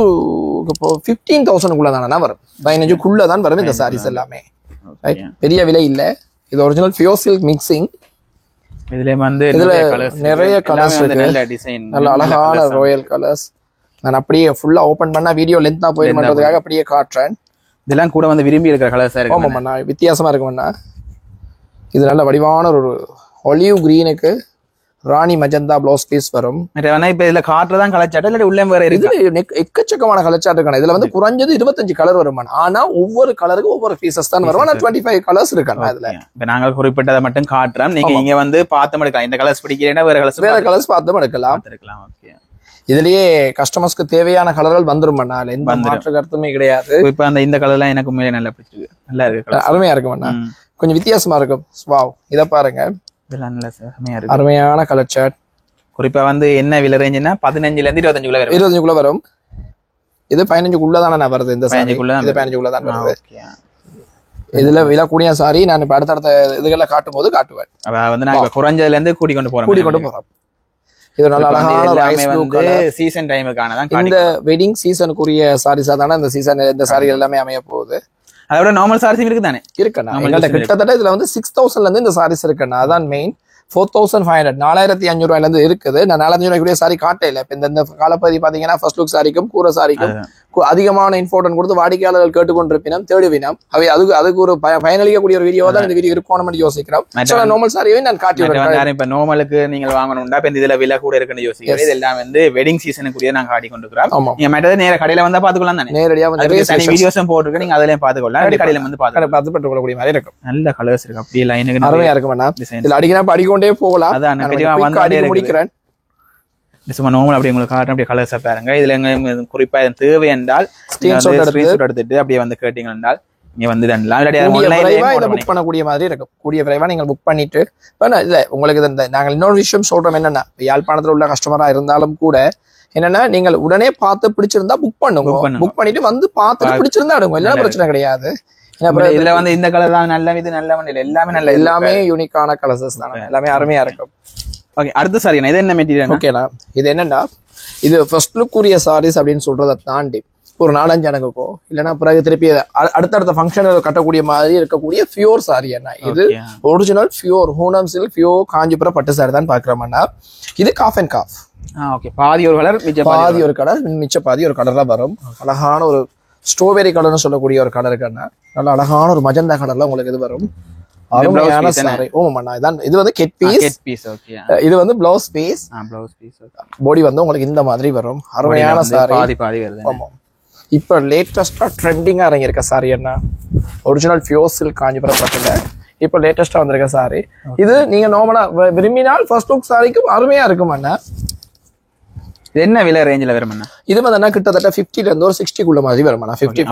15,000 தானே வரும் 15,000 தான் வரும் இந்த சாரீஸ் எல்லாமே பெரிய விலை இல்ல இது ஒரிஜினல் பியூர் சில்க் மிக்சிங். இதுல வந்து நிறைய கலர்ஸ் இருக்கு, நல்ல டிசைன், நல்ல அழகான ராயல் கலர்ஸ். நான் அப்படியே ஃபுல்லா ஓபன் பண்ணா வீடியோ லென்த்தா போயிருமன்றதுக்காக அப்படியே காட்டுறேன். இதெல்லாம் கூட வந்து விரும்பி இருக்கிற கலர்ஸா இருக்கு. ஆமாம்ண்ணா, வித்தியாசமா இருக்கும்ண்ணா. இது நல்ல வடிவான ஒரு ஒலிவ் கிரீனுக்கு ராணி மஜந்தா ப்ளவுஸ் பீஸ் வரும். இப்ப இதுல காட்டுறதான் கலச்சாட்டு இல்ல உள்ளே வேற இருக்கு? எக்கச்சக்கமான கலச்சாட்டு இருக்கான. இதுல வந்து குறைஞ்சது 25 கலர் வரும். ஆனா ஒவ்வொரு கலருக்கு ஒவ்வொரு பீசஸ் தான் வரும். 25 கலர்ஸ் இருக்காங்க இதுல. இப்ப நாங்க குறிப்பிட்டதை மட்டும் காட்டுறோம், நீங்க இங்க வந்து பார்த்து எடுக்கலாம். இந்த கலர்ஸ் பிடிக்கிறேன்னா வேற கலர்ஸ் பார்த்து எடுக்கலாம். இதுலயே கஸ்டமர்ஸ்க்கு தேவையான கலர்கள் வந்துரும். எந்த மாற்று கருத்துமே கிடையாது. இப்ப இந்த கலர்லாம் எனக்கு உண்மையிலே நல்லா பிடிச்சிருக்கு, நல்லா இருக்கு, அருமையா இருக்கும். கொஞ்சம் வித்தியாசமா இருக்கும். வாவ், இத பாருங்க, அருமையான கலர் சார்ட். குறிப்பா வந்து என்ன விலை ரேஞ்சுன்னா 15ல இருந்து 25 வரும். இது 15 தானே வருது. இந்த சாரி 15 தான் வருது. இதுல விலை கூடிய சாரி நான் இப்ப அடுத்தடுத்த இதுகளை காட்டும் போது காட்டுவேன். வந்து நான் குறைஞ்சதுல இருந்து கூடி கொண்டு போறோம். இது நல்ல அழகான சீசன் டைமுக்கான இந்த வெட்டிங் சீசனுக்குரிய சாரீஸா தானே இந்த சீசன் இந்த சாரி எல்லாமே அமைய போகுது. அதோட நார்மல் சாரீஸ் இருக்கு தானே? இருக்குண்ணா. கிட்டத்தட்ட இதுல வந்து 6000ல இருந்து இந்த சாரீஸ் இருக்குண்ணா. அதான் மெயின். 4500 4500 ரூபாயில இருந்து இருக்குது. நான் 4500 ரூபாய்க்குரிய சாரி காட்டல. இப்ப இந்த காலப்பகுதி பாத்தீங்கன்னா ஃபர்ஸ்ட் லுக் சாரிக்கும் கூரை சாரிக்கும் அதிகமான இம்பார்ட்டன்ட் கொடுத்து வாடிக்கையாளர்கள் கேட்டுக்கொண்டிருப்பினும் தேடுவினம். அவை அதுக்கு ஒரு பயனளிக்கக்கூடிய ஒரு வீடியோ தான் இந்த வீடியோ இருக்கணும் யோசிக்கிறோம். நார்மல் சாரியை நான் காட்டி விடுறேன். இப்ப நார்மலுக்கு நீங்க வாங்கணும்னா இப்ப இதுல விலை கூட இருக்குன்னு யோசிக்கிறேன். இதெல்லாம் வந்து வெட்டிங் சீசனுக்குரிய நாங்க காட்டி கொண்டிருக்கிறோம். நீங்க மற்றது நேர கடையில வந்தா பாத்துக்கலாம் தானே? நேரடியா வந்து தனி வீடியோஸும் போட்டுருக்கு, நீங்க அதுலயும் பாத்துக்கலாம். கடையில வந்து பார்த்து பெற்றுக்கொள்ளக்கூடிய மாதிரி இருக்கும். நல்ல கலர்ஸ் இருக்கு, அப்படியே லைனுக்கு அருமையா இருக்கும். இதுல அடிக்கிறப்ப அடிக்கொண்டே போகலாம். அதான் முடிக்கிறேன். சும்மா நார்மல் அப்படி உங்களுக்கு காட்டுறேன். அப்படியே கலர்ஸா பாருங்க. இதுல எங்க குறிப்பா தேவை என்றால் ஸ்கிரீன்ஷாட் எடுத்துட்டு அப்படியே வந்து கேட்டீங்க என்றால் நீங்க வந்து புக் பண்ணக்கூடிய மாதிரி இருக்கும். கூடிய விரைவா நீங்க புக் பண்ணிட்டு இல்ல உங்களுக்கு நாங்க இன்னொரு விஷயம் சொல்றோம் என்னன்னா, யாழ்ப்பாணத்துல உள்ள கஸ்டமரா இருந்தாலும் கூட என்னன்னா நீங்கள் உடனே பார்த்து பிடிச்சிருந்தா புக் பண்ணுங்க. புக் பண்ணிட்டு வந்து பார்த்துட்டு பிடிச்சிருந்தா எடுங்க, எல்லா பிரச்சனை கிடையாது. இதுல வந்து இந்த கலர் தான் நல்ல, இது நல்ல வண்டியில எல்லாமே நல்ல, எல்லாமே யூனிக்கான கலர்ஸ் தான், எல்லாமே அருமையா இருக்கும். ஓகே, அடுத்த சாரி இது என்ன மெட்டீரியல்? ஓகேண்ணா, இது என்னன்னா இது ஃபர்ஸ்ட் லுக் கூறிய சாரீஸ் அப்படின்னு சொல்றதை தாண்டி ஒரு 4-5 அணங்குக்கோ இல்லைன்னா பிறகு திருப்பி அடுத்தடுத்த ஃபங்க்ஷன் கட்டக்கூடிய மாதிரி இருக்கக்கூடிய பியூர் சாரி அண்ணா. இது ஒரிஜினல் பியூர் ஹூனம் சில்க் பியூர் காஞ்சிபுரம் பட்டு சாரி தான் பாக்குறோம்னா. இது காஃப் அண்ட் காஃப். பாதி ஒரு கலர், பாதி ஒரு கலர், மிச்ச பாதி ஒரு கலர்ல வரும். அழகான ஒரு ஸ்ட்ராபெரி கலர்னு சொல்லக்கூடிய ஒரு கலர் இருக்குன்னா, நல்ல அழகான ஒரு மஜந்தா கலர்ல உங்களுக்கு இது வரும். அருமையான சாரி. இது வந்து கெட் பீஸ். இது வந்து ப்ளவுஸ் பீஸ். பாடி வந்து உங்களுக்கு இந்த மாதிரி வரும். அருமையான சாரி. ஆமா, இப்ப லேட்டஸ்டா ட்ரெண்டிங்கா இறங்கி இருக்க சாரி என்ன, ஒரிஜினல் பியூர் சில்க் காஞ்சிபுரம் பட்டுல இப்ப லேட்டஸ்டா வந்திருக்க சாரி. இது நீங்க நார்மலா விரும்பினால் ஃபர்ஸ்ட் லுக் சாரிக்கும் அருமையா இருக்கும் அண்ணா. என்ன விலை ரேஞ்சில வரும்? இது வந்து கிட்டத்தட்ட 50ல இருந்து ஒரு 60க்குள்ள மாதிரி வரும். 55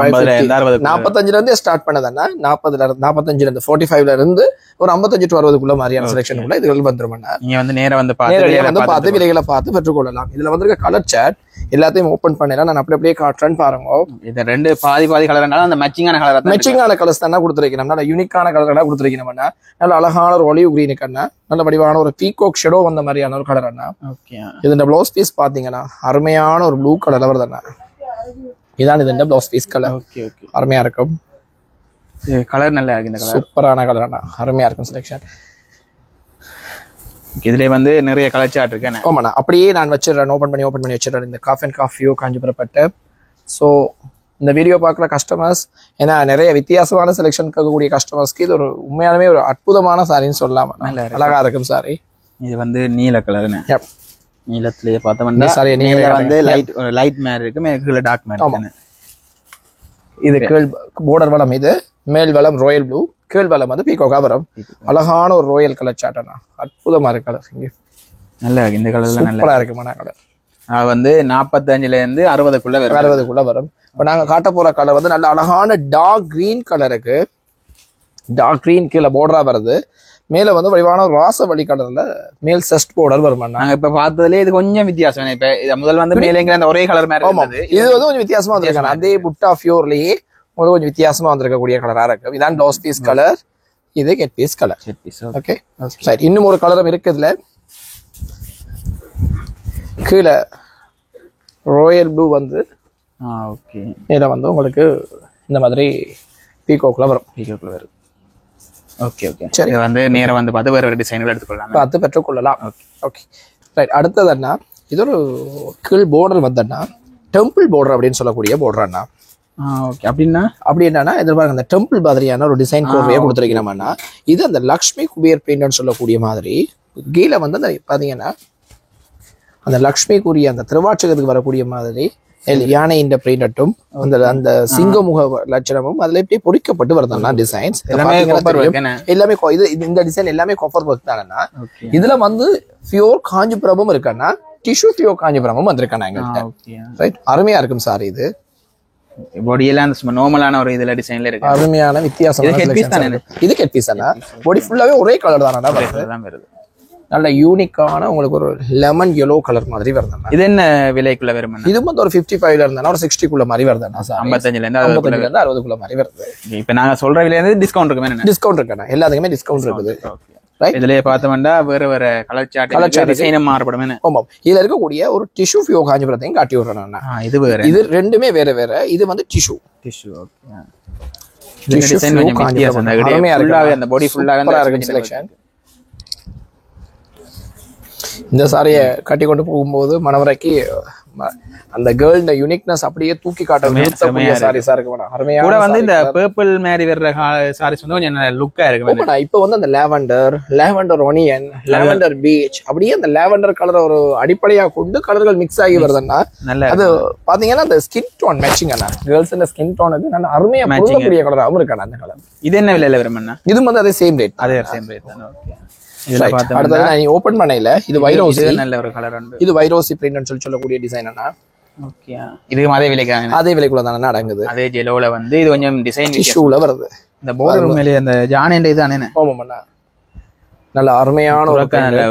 45ல இருந்து ஸ்டார்ட் பண்ணதுன்னா 40ல இருந்து 45ல இருந்து 45ல இருந்து ஒரு 55 to 60க்குள்ள மாதிரியான செலக்ஷனுக்குள்ள இதுகள் வந்துரும். நீங்க வந்து நேரா வந்து பார்த்து விலைகளை பார்த்து பெற்றுக்கொள்ளலாம். இதுல வந்திருக்க கலர் சார்ட் எல்லாத்தையும் ஓபன் பண்ணலாம். நான் அப்படியே காட்டுறேன்னு பாருங்க. இது ரெண்டு பாதி கலர்னால அந்த மேட்சிங்கான கலர்ஸ் தானே கொடுத்துருக்கணும். நல்ல யூனிக்கான கலர் கொடுத்துருக்கணும். நல்ல அழகான ஒரு ஒலிவ் கிரீனுக்கு அண்ணா, நல்ல வடிவான ஒரு பீகாக் ஷேடோ வந்த மாதிரியான ஒரு கலர் அண்ணா. இது இந்த ப்ளவுஸ் பீஸ் பாத்தீங்கன்னா அருமையான ஒரு ப்ளூ கலர்ல வருது அண்ணா. இதான் இது ப்ளவுஸ் பீஸ் கலர். அருமையா இருக்கும். கலர் நல்லா இருக்கு. சூப்பரான கலர் அண்ணா, அருமையா இருக்கும் செலக்ஷன். இதுல வந்து நிறைய கலர் சார்ட் இருக்கு. ஆமாண்ணா, அப்படியே நான் வச்சிடறேன். ஓபன் பண்ணி வச்சிடறேன் இந்த காஃப் அண்ட் காஃபியோ காஞ்சிபுரம் பட்டு. ஸோ இந்த வீடியோ பார்க்குற கஸ்டமர்ஸ், ஏன்னா நிறைய வித்தியாசமான செலெக்ஷன் இருக்கக்கூடிய கஸ்டமர்ஸ்க்கு இது ஒரு உண்மையாலுமே ஒரு அற்புதமான சாரின்னு சொல்லலாம். அழகா இருக்கும் சாரி. இது வந்து நீல கலர். நீலத்திலேயே பார்த்தோம்னா சாரி நீல வந்து லைட் மேட் இருக்கு, மேல டார்க் மேட். இது கீழ் பார்டர் வளம், இது மேல் வளம் ராயல் ப்ளூ, கீழ் வளம் வந்து பீகாக் வரும். அழகான ஒரு ராயல் கலர் சார்ட்டா, அற்புதமா இருக்கு கலர். இங்க நல்லா இருக்கு. இந்த கலர்ல நல்லா இருக்குமான கலர். வந்து 45ல இருந்து 60க்குள்ள வரும். இப்ப நாங்க காட்ட போற கலர் வந்து நல்ல அழகான டார்க் கிரீன் கலருக்கு. டார்க் கிரீன் கீழே பார்டரா வருது. மேல வந்து வடிவான ராசவழி கலர்ல மேல் செஸ்ட் பார்டர் வரும். நாங்க இப்ப பார்த்ததுல இது கொஞ்சம் வித்தியாசம். இப்ப முதல் வந்து மேலேங்கிற அந்த ஒரே கலர் மாதிரி இருந்தது. இது வந்து கொஞ்சம் வித்தியாசமா வந்திருக்காங்க. அதே புட்டா ஃபியூர்லயே உங்களுக்கு கொஞ்சம் வித்தியாசமா வந்திருக்கக்கூடிய கலரா இருக்கு. இதான் ப்ளவுஸ் பீஸ் கலர், இது கெட் பீஸ் கலர். ஓகே, சரி. இன்னும் ஒரு கலரும் இருக்குதுல. கீழே ராயல் ப்ளூ வந்து இதுல வந்து உங்களுக்கு இந்த மாதிரி பீகாக்ல வரும். ஓகே ஓகே சரி. இது வந்து நேரா வந்து பார்த்து வேற வேற டிசைன்கள் எடுத்துக்கொள்ளலாம். பார்த்து பெற்றுக்கொள்ளலாம். Okay right. அடுத்தது என்ன, இது ஒரு கீழ் border வந்தன்னா டெம்பிள் border அப்படின்னு சொல்லக்கூடிய border அண்ணா. ஓகே அப்படின்னா அப்படி என்னன்னா இது பாருங்க, இந்த டெம்பிள் மாதிரியான ஒரு டிசைன் கோர்வையே கொடுத்துருக்கீங்கன்னா இது அந்த லக்ஷ்மி குபேர் பிரிண்ட்னு சொல்லக்கூடிய மாதிரி. கீழே வந்து அந்த பாத்தீங்கன்னா அந்த லக்ஷ்மிக்குரிய அந்த திருவாட்சகத்துக்கு வரக்கூடிய மாதிரி யானை இந்த பிரிண்டட்டும் அந்த சிங்கமுக லட்சணமும் அதுல இப்படியே பொறிக்கப்பட்டு வருதுன்னா டிசைன்ஸ் எல்லாமே இது இந்த டிசைன் எல்லாமே காப்பர் ஒர்க் தானேன்னா. இதுல வந்து பியூர் காஞ்சிபுரமும் இருக்கன்னா டிஷ்யூ பியூர் காஞ்சிபுரமும் வந்திருக்காங்க எங்கள்கிட்ட. ரைட், அருமையா இருக்கும் சார். இது பாடி எல்லாம் சும்மா நார்மலான ஒரு இதுல டிசைன்ல இருக்கு. அருமையான வித்தியாசமான ஹெட் பீஸ் தானே இது. ஹெட் பீஸ் தானே, பாடி ஃபுல்லாவே ஒரே கலர் தானே வருது. நல்ல யூனிக்கான உங்களுக்கு ஒரு லெமன் yellow கலர் மாதிரி வருதுண்ணா. இது என்ன விலைக்குள்ள வரும்? இது வந்து ஒரு 55ல இருந்தா ஒரு 60க்குள்ள மாதிரி வருதுண்ணா சார். 55ல இருந்து 60க்குள்ள மாதிரி வருது. இப்போ நாங்க சொல்ற விலையில இருந்து டிஸ்கவுண்ட் இருக்குமே? டிஸ்கவுண்ட் இருக்குண்ணா, எல்லாத்துக்குமே டிஸ்கவுண்ட் இருக்குது. இதுலயே பார்த்தோம்னா வேற வேற கலர் சார்ட் டிசைன் மாறுபடும். ஆமா, இதுல இருக்கக்கூடிய ஒரு டிஷ்யூ ஃபியோ காஞ்சிபுரத்தையும் காட்டி விடுறேன். இது வேற, இது ரெண்டுமே வேற வேற. இது வந்து டிஷ்யூ ஓகே. டிசைன் கொஞ்சம் வித்தியாசம். அந்த பாடி ஃபுல்லாவே இருக்கு செலக்ஷன். இந்த சாரியை கட்டி கொண்டு போகும்போது மணவரைக்கு அந்த கேர்ள் யூனிக்னஸ் அப்படியே தூக்கி காட்டுற சாரீஸா இருக்கு. அருமையா கூட வந்து இந்த பர்பிள் மாதிரி வர்ற சாரீஸ் வந்து கொஞ்சம் லுக்கா இருக்கு. இப்போ வந்து அந்த லேவண்டர் ஒனியன், லேவண்டர் பீச் அப்படியே அந்த லேவண்டர் கலர் ஒரு அடிப்படையா கொண்டு கலர்கள் மிக்ஸ் ஆகி வருதுன்னா அது பாத்தீங்கன்னா அந்த ஸ்கின் டோன் மேட்சிங் அண்ணா. கேர்ள்ஸ் இந்த ஸ்கின் டோனுக்கு நல்ல அருமையா பொருந்தக்கூடிய கலராகவும் இருக்காண்ணா அந்த கலர். இது என்ன விலையில வரும்னா? இது வந்து அதே சேம் ரேட். தான். ஓகே. ஓபன் பண்ணல. இது வைரோசி, நல்ல ஒரு கலர் உண்டு. இது வைரோசி பிரிண்ட் சொல்லக்கூடிய டிசைன் அண்ணா. ஓகே, இது அதே விலைக்கான அதே விலைக்குள்ள தானே அடங்குது. அதே ஜெலோல வந்து இது கொஞ்சம் டிசைன் டிஷ்யூல வருது. இந்த border மேலே அந்த ஜானேண்ட இது தானே. ஆமாண்ணா, நல்ல அருமையான ஒரு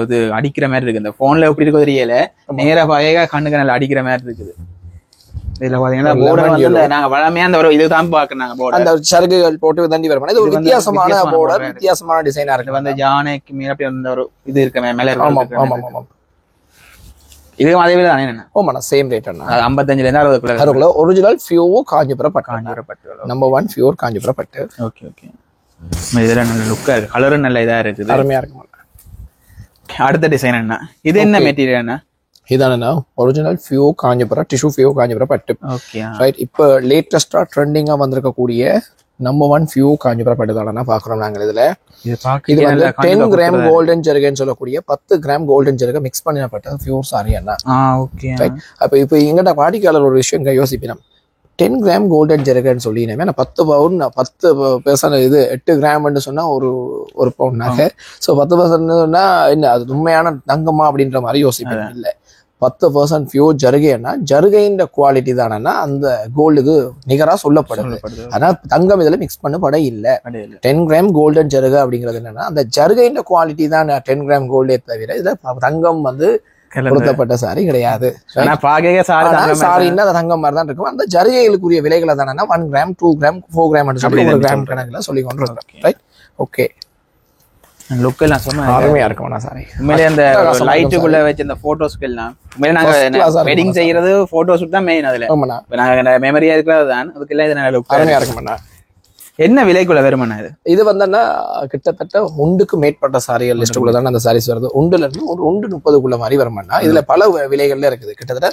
இது அடிக்கிற மாதிரி இருக்கு. இந்த போன்ல எப்படி இருக்கோ தெரியல, நேரா பாயக கண்ணுக்கு நல்லா அடிக்கிற மாதிரி இருக்குது. இதுல பாத்தீங்கன்னா border வந்து நாங்க வளமையா அந்த ஒரு இதுதான் பாக்குறாங்க. border அந்த சருகுகள் போட்டு தண்டி வரும். இது ஒரு வித்தியாசமான border, வித்தியாசமான டிசைனா இருக்கு. வந்து ஜானேக்கு மேல அப்படி அந்த ஒரு இது இருக்கு மேல இருக்கு. ஆமா. இது அதே விலை தானே? ஆமாண்ணா, சேம் ரேட் அண்ணா. 55ல இருந்து 60க்குள்ள ஒரிஜினல் பியூர் காஞ்சிபுரம் பட்டு. நம்பர் 1 பியூர் காஞ்சிபுரம் பட்டு. Okay okay. இதுல நல்ல லுக்கா இருக்கு, கலரும் நல்ல இதா இருக்குது, அருமையா இருக்கு. அடுத்த டிசைன் என்ன? இது என்ன மெட்டீரியல் அண்ணா? இதானண்ணா original pure Kanchipuram tissue pure Kanchipuram பட்டு. Okay right. இப்போ லேட்டஸ்டா ட்ரெண்டிங்கா வந்திருக்கக்கூடிய நம்பர் 1 பியூர் காஞ்சிபுரம் பட்டு தானே பாக்குறோம் நாங்க. இதுல இது வந்து 10 கிராம் கோல்டன் ஜெருகன்னு சொல்லக்கூடிய 10 கிராம் கோல்டன் ஜெருக மிக்ஸ் பண்ணப்பட்ட பியூர் சாரி அண்ணா. ஓகே. அப்ப இப்போ எங்கிட்ட வாடிக்கையாளர் ஒரு விஷயம் யோசிப்பினோம். 10 கிராம் கோல்டன் ஜெருகன்னு சொல்லி 10 பவுன் 10% இது 8 கிராம்னு சொன்னா ஒரு பவுன் நகை. ஸோ 10% சொன்னா என்ன அது உண்மையான தங்கமா அப்படின்ற மாதிரி யோசிப்பேன். இல்ல, 10% பியூர் ஜருகைன்னா ஜருகையின் குவாலிட்டி தானேன்னா அந்த கோல்டுக்கு நிகரா சொல்லப்படுது. ஆனா தங்கம் இதுல மிக்ஸ் பண்ணப்பட இல்ல. 10 கிராம் கோல்டன் ஜருகை அப்படிங்கிறது என்னன்னா அந்த ஜருகையின் குவாலிட்டி தான் 10 கிராம் கோல்டே தவிர இதுல தங்கம் வந்து கொடுத்தப்பட்ட சாரி கிடையாது. சாரின்னா தங்கம் மாதிரி தான் இருக்கும். அந்த ஜருகைகளுக்குரிய விலைகளை தானே 1 கிராம் 2 கிராம் 4 கிராம் சொல்லி 1 கிராம் கணக்குல சொல்லி கொண்டு இருக்கோம். Right, okay. லுக் எல்லாம் சொன்னா அருமையா இருக்கும் சாரி. உண்மையிலே அந்த லைட்டுக்குள்ள வச்சு அந்த போட்டோஸ்க்கு எல்லாம் உண்மையிலே நாங்க வெட்டிங் செய்யறது போட்டோஸ் தான் மெயின். அதுல நாங்க மெமரியா இருக்கிறது தான். அதுக்கு எல்லாம் இது லுக் அருமையா இருக்கும்ண்ணா. என்ன விலைக்குள்ள வருமானா? இது வந்தா கிட்டத்தட்ட 1க்கு மேற்பட்ட சாரிகள் லிஸ்டுக்குள்ள தானே அந்த சாரீஸ் வருது. 1ல இருந்து ஒரு 130க்குள்ள மாதிரி வருமானா. இதுல பல விலைகள்ல இருக்குது. கிட்டத்தட்ட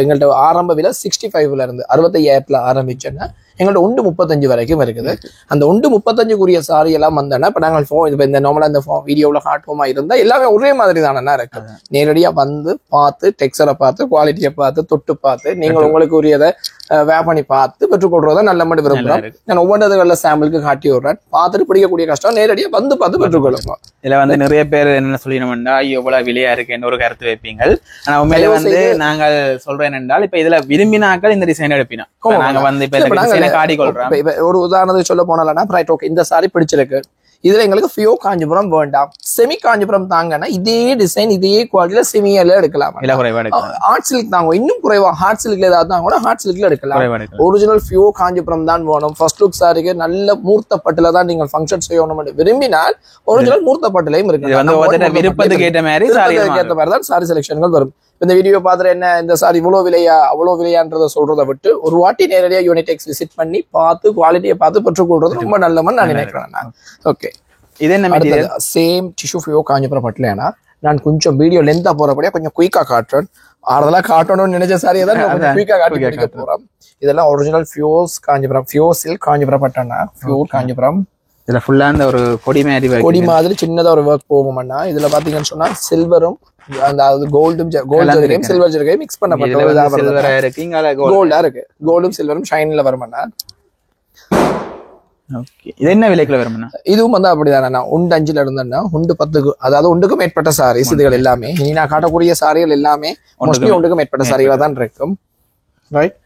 எங்கள்கிட்ட ஆரம்ப விலை 65ல இருந்து 65,000 ஆரம்பிச்சோன்னா எங்கள்ட்ட 135 வரைக்கும் இருக்குது. அந்த 135க்குரிய சாரி எல்லாம் வந்தோன்னா இப்ப நாங்கள் இப்ப இந்த நார்மலா இந்த வீடியோவில் காட்டுவோமா இருந்தா எல்லாமே ஒரே மாதிரி தானே இருக்கு. நேரடியா வந்து பார்த்து டெக்ஸ்சரை பார்த்து குவாலிட்டியை பார்த்து தொட்டு பார்த்து நீங்கள் உங்களுக்கு உரியதை பண்ணி பார்த்து பெற்றுக்கொள்றதா நல்ல மட்டும் விரும்புகிறோம். நான் ஒவ்வொன்றதுகளில் சாம்பிளுக்கு காட்டி விடுறேன். பார்த்துட்டு பிடிக்கக்கூடிய கஷ்டம் நேரடியாக வந்து பார்த்து பெற்றுக்கொள்ளும். இதுல வந்து நிறைய பேர் என்ன சொல்லினோம்னா எவ்வளவு விலையா இருக்குன்னு ஒரு கருத்து வைப்பீங்கள். ஆனா உண்மையில வந்து நாங்கள் சொல்றேன் என்றால் இப்ப இதுல விரும்பினாக்கள் இந்த டிசைன் எடுப்பினா நாங்க வந்து இப்ப காட்டி கொள்றோம். ஒரு உதாரணத்துக்கு சொல்ல போனாலன்னா ரைட், ஓகே, இந்த சாரி பிடிச்சிருக்கு, இதுல எங்களுக்கு பியூர் காஞ்சிபுரம் வேண்டாம், செமி காஞ்சிபுரம் தாங்கன்னா இதே டிசைன் இதே குவாலிட்டியில செமியில எடுக்கலாம். ஹார்ட் சில்க் தாங்க இன்னும் குறைவா, ஹார்ட் சில்க்ல ஏதாவது தான் கூட ஹார்ட் சில்க்ல எடுக்கலாம். ஒரிஜினல் பியூர் காஞ்சிபுரம் தான் வேணும். ஃபர்ஸ்ட் லுக் சாரிக்கு நல்ல மூர்த்த பட்டுல தான் நீங்கள் ஃபங்க்ஷன் செய்யணும் விரும்பினால் ஒரிஜினல் மூர்த்த பட்டுலையும் இருக்கு. விருப்பத்துக்கு ஏற்ற மாதிரி தான் சாரி செலெக்ஷன்கள் வரும். இந்த வீடியோ பார்த்துட்டு என்ன இந்த சாரி இவ்வளோ விலையா அவ்வளோ விலையான்றதை சொல்றதை விட்டு ஒரு வாட்டி நேரடியாக யூனிடெக்ஸ் விசிட் பண்ணி பார்த்து குவாலிட்டியை பார்த்து பெற்றுக்கொள்றது ரொம்ப நல்லமன்னு நான் நினைக்கிறேன். ஓகே, இது என்ன material? Same tissue pure Kanchipuram பட்டுலனா நான் கொஞ்சம் வீடியோ லென்த்தா போறபடியா கொஞ்சம் குயிக்கா காட்டுறேன். ஆறதெல்லாம் காட்டணும்னு நினைச்ச சாரியை தான் கொஞ்சம் குயிக்கா காட்டி போறோம். இதெல்லாம் original pure Kanchipuram, pure silk Kanchipuram பட்டனா, ஃபியூர் காஞ்சிபுரம். இதுல ஃபுல்லா அந்த ஒரு கொடி மாதிரி சின்னதா ஒரு ஒர்க் போகும்னா இதுல பாத்தீங்கன்னு சொன்னா சில்வரும் அந்த கோல்டும் ஜெரிகையும் சில்வர் ஜெரிகையும் மிக்ஸ் பண்ணப்பட்ட கோல்டா இருக்கு. கோல்டும் சில்வரும் ஷைன்ல வரும்னா. ஓகே, இது என்ன விலைக்குள்ள வரும்னா? இதுவும் வந்து அப்படிதானே 1.5ல இருந்தேன்னா 1.10, அதாவது 1க்கும் மேற்பட்ட சாரீஸ் இதுகள் எல்லாமே. இனி நான் காட்டக்கூடிய சாரிகள் எல்லாமே மோஸ்ட்லி 1க்கும் மேற்பட்ட சாரிகளா தான் இருக்கும். ரைட்,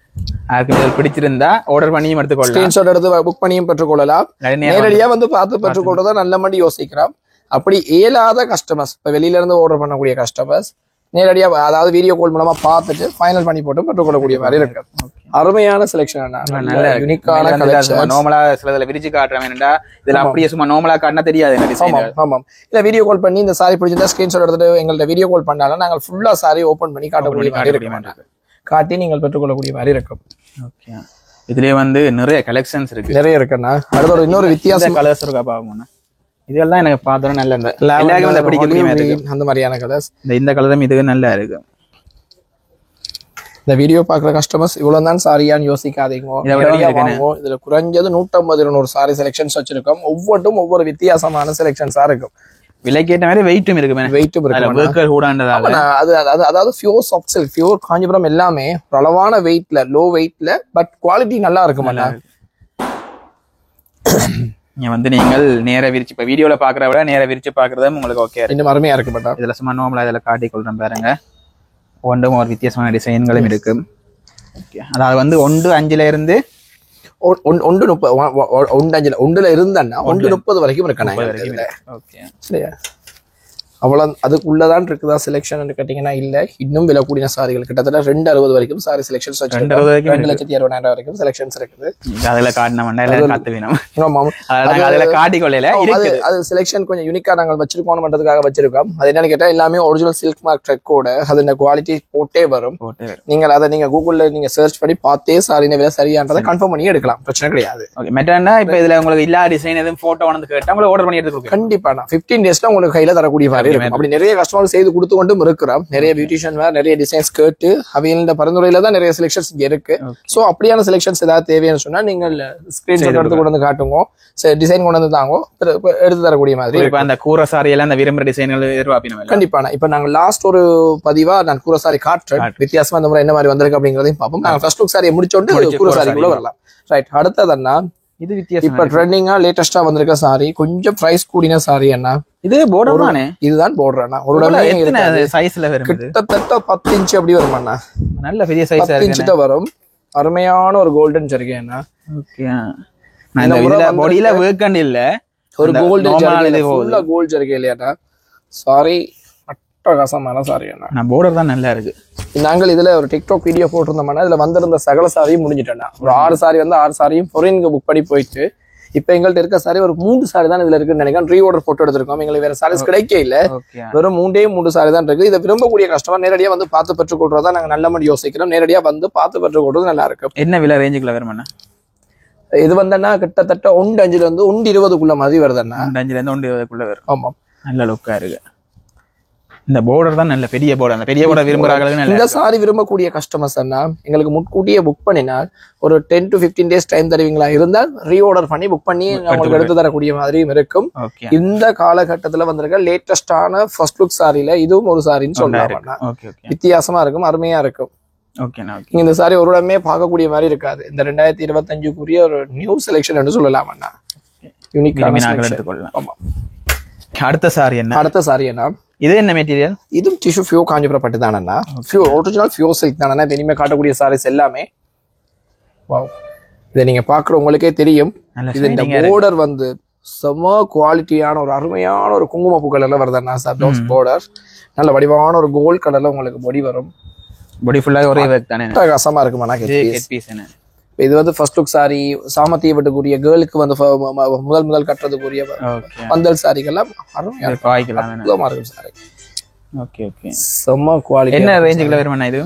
யாருக்கு பிடிச்சிருந்தா ஆர்டர் பண்ணியும் எடுத்துக்கொள்ளலாம், ஸ்கிரீன்ஷாட் எடுத்து புக் பண்ணியும் பெற்றுக்கொள்ளலாம். நேரடியா வந்து பார்த்து பெற்றுக்கொள்றதா நல்ல மாதிரி யோசிக்கிறோம். அப்படி இயலாத கஸ்டமர்ஸ், இப்ப வெளியில இருந்து ஆர்டர் பண்ணக்கூடிய கஸ்டமர்ஸ் நேரடியா அதாவது வீடியோ கால் மூலமா பார்த்துட்டு ஃபைனல் பண்ணி போட்டு பெற்றுக்கொள்ளக்கூடிய மாதிரி இருக்கு. அருமையான செலெக்ஷன், நல்ல யூனிக்கான கலெக்ஷன். நார்மலா சிலதுல விரிச்சு காட்டுறேன் என்னடா, இதுல அப்படியே சும்மா நார்மலா காட்டினா தெரியாது என்ன டிசைன். ஆமாம், இல்ல வீடியோ கால் பண்ணி இந்த சாரி பிடிச்சிருந்தா ஸ்கிரீன்ஷாட் எடுத்துட்டு எங்கள்ட்ட வீடியோ கால் பண்ணாலும் நாங்கள் ஃபுல்லா சாரி ஓபன் பண்ணி காட்டக்கூடிய மாதிரி இருக்கு, காட்டி நீங்கள் பெற்றுக்கொள்ளக்கூடிய மாதிரி இருக்கும். ஓகே, இதுலயே வந்து நிறைய கலெக்ஷன்ஸ் இருக்கு, நிறைய இருக்குன்னா. அடுத்த இன்னொரு வித்தியாசம் கலர்ஸ் இருக்கா பாப்போம்னா, இதெல்லாம் எனக்கு பார்த்தோம் நல்ல இந்த எல்லாருக்கும் பிடிக்கக்கூடிய மாதிரி இருக்கு. அந்த மாதிரியான கலர்ஸ், இந்த கலரும் இதுக்கு நல்லா இருக்கு. இந்த வீடியோ பாக்குற கஸ்டமர்ஸ் இவ்வளவு தான் சாரியான்னு யோசிக்காதீங்க. இதுல குறைஞ்சது 150-200 சாரி செலெக்ஷன்ஸ் வச்சிருக்கோம். ஒவ்வொன்றும் ஒவ்வொரு வித்தியாசமான செலெக்ஷன்ஸா இருக்கும். விலைக்கேற்ற மாதிரி வெயிட்டும் இருக்கு, வெயிட்டும் இருக்கு. அதாவது pure soft silk, pure Kanchipuram எல்லாமே ஒரு அளவான வெயிட்ல, லோ வெயிட்ல, பட் குவாலிட்டி நல்லா இருக்கும். வந்து நீங்கள் நேர விரிச்சு இப்ப வீடியோல பாக்குறத விட நேர விரிச்சு பாக்குறதும் உங்களுக்கு ஓகே, இன்னும் அருமையா இருக்கு. பட் இதுல சும்மா நார்மலா இதுல காட்டி கொள்றேன் பாருங்க. ஒன்றும் ஒரு வித்தியாசமான டிசைன்களும் இருக்கு. அதாவது வந்து 1.5ல இருந்து 1.5ல இருந்தன்னா 1.30 வரைக்கும் இருக்கு. சரியா, அவ்வளவு அதுக்குள்ளதான் இருக்குதா செலெக்ஷன் கேட்டீங்கன்னா இல்ல, இன்னும் விலை கூடிய சாரிகள் கிட்டத்தட்ட 260 வரைக்கும் சாரி செலெக்ஷன்ஸ் 2,60,000 வரைக்கும் செலெக்ஷன்ஸ் இருக்குது. அதுல காட்டிக்கொள்ளல, அது செலெக்ஷன் கொஞ்சம் யூனிக்கா நாங்கள் வச்சிருக்கோம்ன்றதுக்காக வச்சிருக்கோம். அது என்னன்னு கேட்டா எல்லாமே ஒரிஜினல் சில்க் மார்க் ட்ரெக்கோட அது இந்த குவாலிட்டி போட்டே வரும். நீங்கள் அதை நீங்க கூகுள்ல நீங்க சர்ச் பண்ணி பார்த்தே சாரின விலை சரியான்றதை கன்ஃபார்ம் பண்ணி எடுக்கலாம், பிரச்சனை கிடையாது. இப்ப இதுல உங்களுக்கு இல்லா டிசைன் எதுவும் போட்டோ வந்து கேட்டா உங்களுக்கு ஆர்டர் பண்ணி எடுத்து கண்டிப்பா 15 டேஸ்ல உங்களுக்கு கையில தரக்கூடிய மாதிரி. அப்படி நிறைய கஸ்டமர் செய்து கொடுத்து கொண்டும் இருக்கிறோம். நிறைய பியூட்டிஷியன் வேர், நிறைய டிசைன்ஸ் கேட்டு அவையோட பரிந்துரையில தான் நிறைய செலெக்ஷன்ஸ் இங்க இருக்கு. சோ அப்படியான செலெக்ஷன்ஸ் ஏதாவது தேவைன்னு சொன்னா நீங்கள் ஸ்கிரீன்ஷாட் எடுத்து கொண்டு வந்து காட்டுங்க, டிசைன் கொண்டு வந்து தாங்க எடுத்து தரக்கூடிய மாதிரி. இப்ப அந்த கூரை சாரி எல்லாம் அந்த விரும்புற டிசைன்கள் எதிர்பார்ப்பீங்க கண்டிப்பா. இப்ப நாங்க லாஸ்ட் ஒரு பதிவா நான் கூரை சாரி காட்டுறேன், வித்தியாசமா இந்த முறை என்ன மாதிரி வந்திருக்கு அப்படிங்கறதையும் பார்ப்போம். நாங்க ஃபர்ஸ்ட் லுக் சாரியை முடிச்சோண்டு கூரை சாரிக்குள்ள வரலாம். ரைட், அடுத்ததுன்னா இது வித்தியாசம். இப்ப ட்ரெண்டிங்கா லேட்டஸ்டா வந்திருக்க சாரி, கொஞ்சம் பிரைஸ் கூடின சாரி. என்ன இது border தானே? இதுதான் border அண்ணா. ஒரு சைஸ்ல வரும், கிட்டத்தட்ட 10 இன்ச் அப்படி வரும் அண்ணா. நல்ல பெரிய சைஸா இருக்கு, 10 இன்ச் தான் வரும். அருமையான ஒரு கோல்டன் ஜரிகை அண்ணா. ஓகே, நான் இந்த இதுல பாடியில வர்க் இல்ல, ஒரு கோல்டன் ஜரிகை, ஃபுல்லா கோல்ட் ஜரிகை இல்லையாடா. சாரி அட்டகாசமான சாரி அண்ணா. நான் border தான் நல்லா இருக்கு. நாங்கள் இதுல ஒரு டிக்டாக் வீடியோ போட்டிருந்தோம்னா இதுல வந்திருந்த சகல சாரியும் முடிஞ்சிட்டேன்னா ஒரு 6 சாரி வந்து 6 சாரியும் ஃபாரினுக்கு புக் பண்ணி போயிட்டு இப்ப எங்கள்கிட்ட இருக்க சாரி ஒரு 3 சாரி தான் இதுல இருக்குன்னு நினைக்கிறேன். ரீ ஆர்டர் போட்டோ எடுத்திருக்கோம், எங்களுக்கு வேற சாரீஸ் கிடைக்க இல்ல, வெறும் 3 சாரி தான் இருக்கு. இதை விரும்பக்கூடிய கஸ்டமர் நேரடியா வந்து பார்த்து பெற்றுக்கொள்றதா நாங்க நல்ல மாதிரி யோசிக்கிறோம். நேரடியா வந்து பார்த்து பெற்றுக்கொள்றது நல்லா இருக்கும். என்ன விலை ரேஞ்சுக்குள்ள வருமாண்ணா இது வந்தன்னா கிட்டத்தட்ட 1.5ல இருந்து 1.20க்குள்ள மாதிரி வருதுன்னா 1.5ல இருந்து 1.20க்குள்ள வரும். ஆமா, நல்ல லுக்கா இருக்கு. இந்த border தான் நல்ல பெரிய border, அந்த பெரிய border விரும்புறாங்க. இந்த சாரி விரும்பக்கூடிய கஸ்டமர்ஸ் அண்ணா எங்களுக்கு முன்கூட்டியே புக் பண்ணினால் ஒரு 10 to 15 டேஸ் டைம் தருவீங்களா இருந்தால் ரீஆர்டர் பண்ணி புக் பண்ணி உங்களுக்கு எடுத்து தரக்கூடிய மாதிரியும் இருக்கும். இந்த காலகட்டத்துல வந்திருக்க லேட்டஸ்டான ஃபர்ஸ்ட் லுக் சாரியில இதுவும் ஒரு சாரின்னு சொல்லலாம். வித்தியாசமா இருக்கும், அருமையா இருக்கும். இந்த சாரி ஒரு இடமே பார்க்கக்கூடிய மாதிரி இருக்காது. இந்த 2025க்குரிய ஒரு நியூ செலெக்ஷன் என்று சொல்லலாம் அண்ணா. யூனிக். அடுத்த சாரி என்ன? அடுத்த சாரி என்ன? இது என்ன மெட்டீரியல்? இதுவும் டிஷ்யூ ஃபியூ காஞ்சிபுரம் பட்டு தானண்ணா. ஃபியூ ஒரிஜினல் ஃபியூ சில்க் தானண்ணா. இப்ப இனிமே காட்டக்கூடிய சாரீஸ் எல்லாமே வாவ், இதை நீங்க பாக்குற உங்களுக்கே தெரியும். இது இந்த border வந்து செம குவாலிட்டியான ஒரு அருமையான ஒரு குங்குமப்பூ கலர்ல வருதுண்ணா. சப்டோஸ் border நல்ல வடிவான ஒரு கோல்ட் கலர்ல உங்களுக்கு பொடி வரும். பொடி ஃபுல்லா ஒரே வர்க் தானே, அட்டகாசமா இருக்குமாண்ணா. இது வந்து ஃபர்ஸ்ட் லுக் சாரி, சாமத்திய வீட்டுக்குரிய கேர்ளுக்கு வந்து முதல் கட்டுறதுக்குரிய பந்தல் சாரிகள்லாம் அருமையா இருக்கும் சாரி. ஓகே ஓகே, செம்ம குவாலிட்டி. என்ன ரேஞ்சுக்குள்ள வருமாண்ணா இது?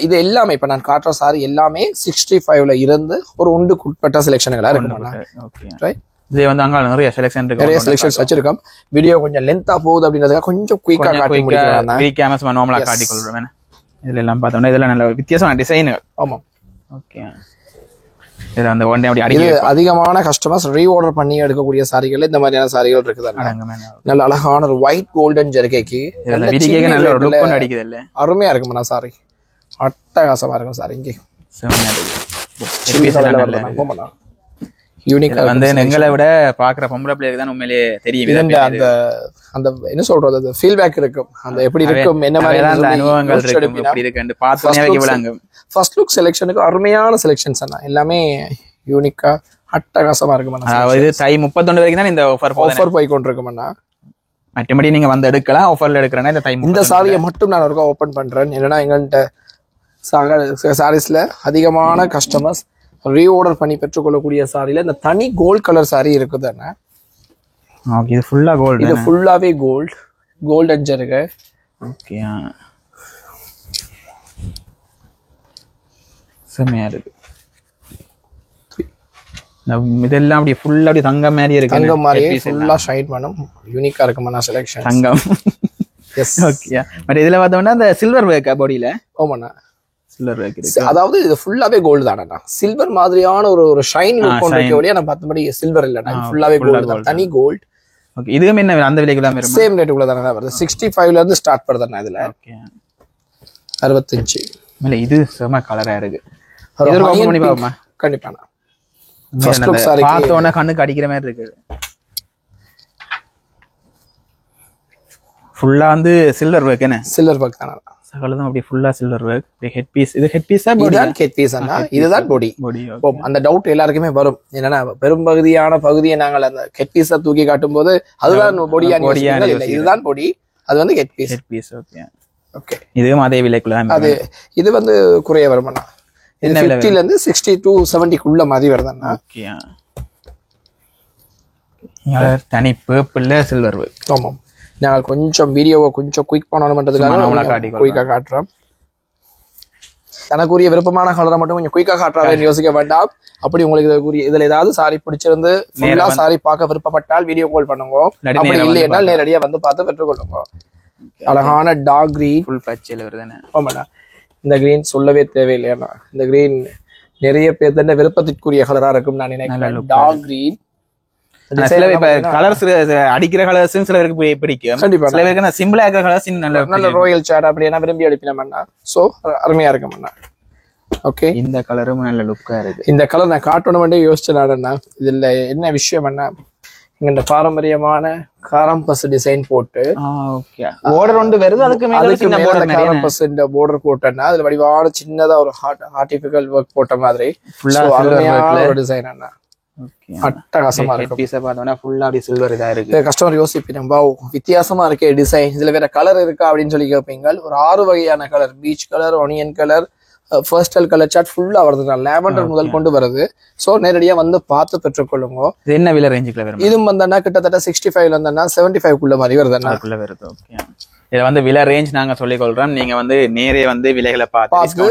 இது எல்லாமே இப்ப நான் காட்டுற சாரி எல்லாமே 65ல இருந்து ஒரு 1க்கு உட்பட்ட செலெக்ஷன்களா இருக்குமாண்ணா. இது வந்து அங்க நிறைய செலக்ஷன் இருக்கு, நிறைய செலக்ஷன்ஸ் வச்சிருக்கோம். வீடியோ கொஞ்சம் லென்த்தா போகுது அப்படின்றதுக்காக கொஞ்சம் குயிக்கா காட்டி முடிக்கிறேன். வீடியோ நார்மலா காட்டிக் கொள்றேன். இதுல எல்லாம் பார்த்தோம்னா இதெல்லாம் நல்ல வித்தியாசமான டிசைன்கள். ஆமா, ஓகே. இதுல அந்த ஒன் டே அப்படி இது அதிகமான கஸ்டமர்ஸ் ரீஆர்டர் பண்ணி எடுக்கக்கூடிய சாரிகள் இந்த மாதிரியான சாரிகள் இருக்குது. நல்ல அழகான ஒரு ஒயிட் கோல்டன் ஜெர்கேக்கு நல்ல ஒரு லுக் ஒன்னு அடிக்குது இல்ல, அருமையா இருக்குமா சாரி, அட்டகாசமா இருக்கும் சாரி. இங்கே யூனிக்கா வந்து எங்களை விட பாக்குற பொம்பளை பிள்ளைக்கு தான் உண்மையிலேயே தெரியும் அந்த அந்த என்ன சொல்றது ஃபீட்பேக் இருக்கும், அந்த எப்படி இருக்கும் என்ன மாதிரி அனுபவங்கள் இருக்கு பார்த்து. ஃபர்ஸ்ட் லுக் செலக்ஷனுக்கு அருமையான செலக்ஷன்ஸ் எல்லாமே யூனிக்கா அட்டகாசமா இருக்கும். இது தை 31 வரைக்கும் தான் இந்த ஆஃபர் போய் கொண்டிருக்கும்னா, மற்றபடி நீங்க வந்து எடுக்கலாம். ஆஃபர்ல எடுக்கிறேன்னா இந்த சாரியை மட்டும் நான் ஒருக்கா ஓபன் பண்றேன். என்னன்னா எங்கள்கிட்ட சாரீஸ்ல அதிகமான கஸ்டமர்ஸ் ரீஆர்டர் பண்ணி பெற்றுக்கொள்ளக்கூடிய சாரியில இந்த தனி கோல்ட் கலர் சாரி இருக்குதுன்னா, இது ஃபுல்லா கோல்ட், இது ஃபுல்லாவே கோல்ட், கோல்டன் ஜெர்கே. ஓகே, செமையா இருக்கு. இதெல்லாம் அப்படி ஃபுல்லா அப்படி தங்கம் மாதிரி இருக்கு, தங்கம் மாதிரியே ஃபுல்லா ஷைன் பண்ணும். யூனிக்கா இருக்குமா செலக்ஷன் தங்கம். Yes, okay. பட் இதுல பார்த்தோம்னா அந்த சில்வர் ஒர்க் பாடியில. ஆமாண்ணா, சில்வர் ஒர்க் இருக்கு. அதாவது இது ஃபுல்லாவே கோல்டு தானே, சில்வர் மாதிரியான ஒரு ஷைன் லுக் கொண்டிருக்க வழியா நான் பார்த்தபடி சில்வர் இல்லைண்ணா, ஃபுல்லாவே கோல்டு தான், தனி கோல்ட். ஓகே, இதுவும் என்ன அந்த விலைக்குள்ள வரும்? சேம் ரேட்டுக்குள்ள தானே வருது. 65ல இருந்து ஸ்டார்ட் பண்ணுறதுண்ணா இதுல. ஓகே, 65. இல்ல இது செம கலரா இருக்கு. இது ஓபன் பண்ணி பாப்போமா? கண்டிப்பாண்ணா. ஃபர்ஸ்ட் லுக் சாரி பார்த்தோனே கண்ணுக்கு அடிக்கிற மாதிரி இருக்கு. ஃபுல்லா வந்து சில்வர் ஒர்க் என்ன? சில்வர் ஒர்க் தானே, சகலதும் அப்படி ஃபுல்லா சில்வர் ஒர்க். ஹெட் பீஸ், இது ஹெட் பீஸா? இதுதான் ஹெட் பீஸ் அண்ணா, இதுதான் பாடி. அந்த டவுட் எல்லாருக்குமே வரும். என்னன்னா பெரும்பகுதியான பகுதியை நாங்கள் அந்த ஹெட் பீஸா தூக்கி காட்டும் போது அதுதான் பாடியா, இதுதான் பாடி, அது வந்து head piece. Head piece, okay. Okay, இதுவும் அதே விலைக்குள்ள அது. இது வந்து குறைய வருமாண்ணா, 50ல இருந்து 60 to 70க்குள்ள மாதிரி வருதுண்ணா. ஓகே, தனி பர்பிள்ல சில்வர் ஒர்க். ஆமாம், நாங்கள் கொஞ்சம் வீடியோவை கொஞ்சம் குயிக் பண்ணணும்ன்றதுக்காக குயிக்கா காட்டுறோம். தனக்குரிய விருப்பமான கலரை மட்டும் கொஞ்சம் குயிக்கா காட்டுறாருன்னு யோசிக்க வேண்டாம். அப்படி உங்களுக்கு இதுல ஏதாவது சாரி பிடிச்சிருந்து ஃபுல்லா சாரி பார்க்க விருப்பப்பட்டால் வீடியோ கால் பண்ணுங்க. அப்படி இல்லை என்றால் நேரடியா வந்து பார்த்து பெற்றுக்கொள்ளுங்க. அழகான டார்க் கிரீன், ஃபுல் பச்சையில வருதுண்ணா. ஆமாண்ணா, இந்த கிரீன் சொல்லவே தேவையில்லையா, இந்த கிரீன் நிறைய பேர் விருப்பத்திற்குரிய கலரா இருக்கும் நான் நினைக்கிறேன். டார்க் கிரீன் கலர்ஸ் அடிக்கிற கலர்ஸ் சில பேருக்கு பிடிக்கும். கண்டிப்பா சில பேருக்கு சிம்பிளா இருக்கிற கலர்ஸ் நல்ல ராயல் சாட் அப்படி என்ன விரும்பி அடிப்பினா, சோ அருமையா இருக்கும்ண்ணா. ஓகே, இந்த கலரும் நல்ல லுக்கா இருக்கு. இந்த கலர் நான் காட்டணும் யோசிச்சேன்னா, இதுல என்ன விஷயம் என்ன, இங்க இந்த பாரம்பரியமான காரம்பஸ் டிசைன் போட்டு பார்டர் ஒன்று வருது, அதுக்கு மேல காரம்பஸ் பார்டர் போட்டேன்னா அதுல வடிவான சின்னதா ஒரு ஆர்டிபிகல் ஒர்க் போட்ட மாதிரி ஒரு டிசைன் அண்ணா, அட்டகாசமா இருக்கு. பீஸை பார்த்தோம்னா ஃபுல்லா அப்படி சில்வர் இதா இருக்கு. கஸ்டமர் யோசிப்பீங்க, வித்தியாசமா இருக்கே டிசைன், இதுல வேற கலர் இருக்கா அப்படின்னு சொல்லி கேட்பீங்க. ஒரு 6 வகையான colour, peach colour, onion colour, pastel colour chart ஃபுல்லா வருது, லாவெண்டர் முதல் கொண்டு வருது. சோ நேரடியா வந்து பார்த்து பெற்றுக்கொள்ளுங்க. இது என்ன விலை ரேஞ்சுக்குள்ள வரும்? இதுவும் வந்தா கிட்டத்தட்ட 65ல இருந்தா 75க்குள்ள மாதிரி வருதுன்னா வருது. ஓகே, இதுல வந்து விலை ரேஞ்ச் நாங்க சொல்லிக் கொள்றோம். நீங்க வந்து நேரே வந்து விலைகளை பார்த்து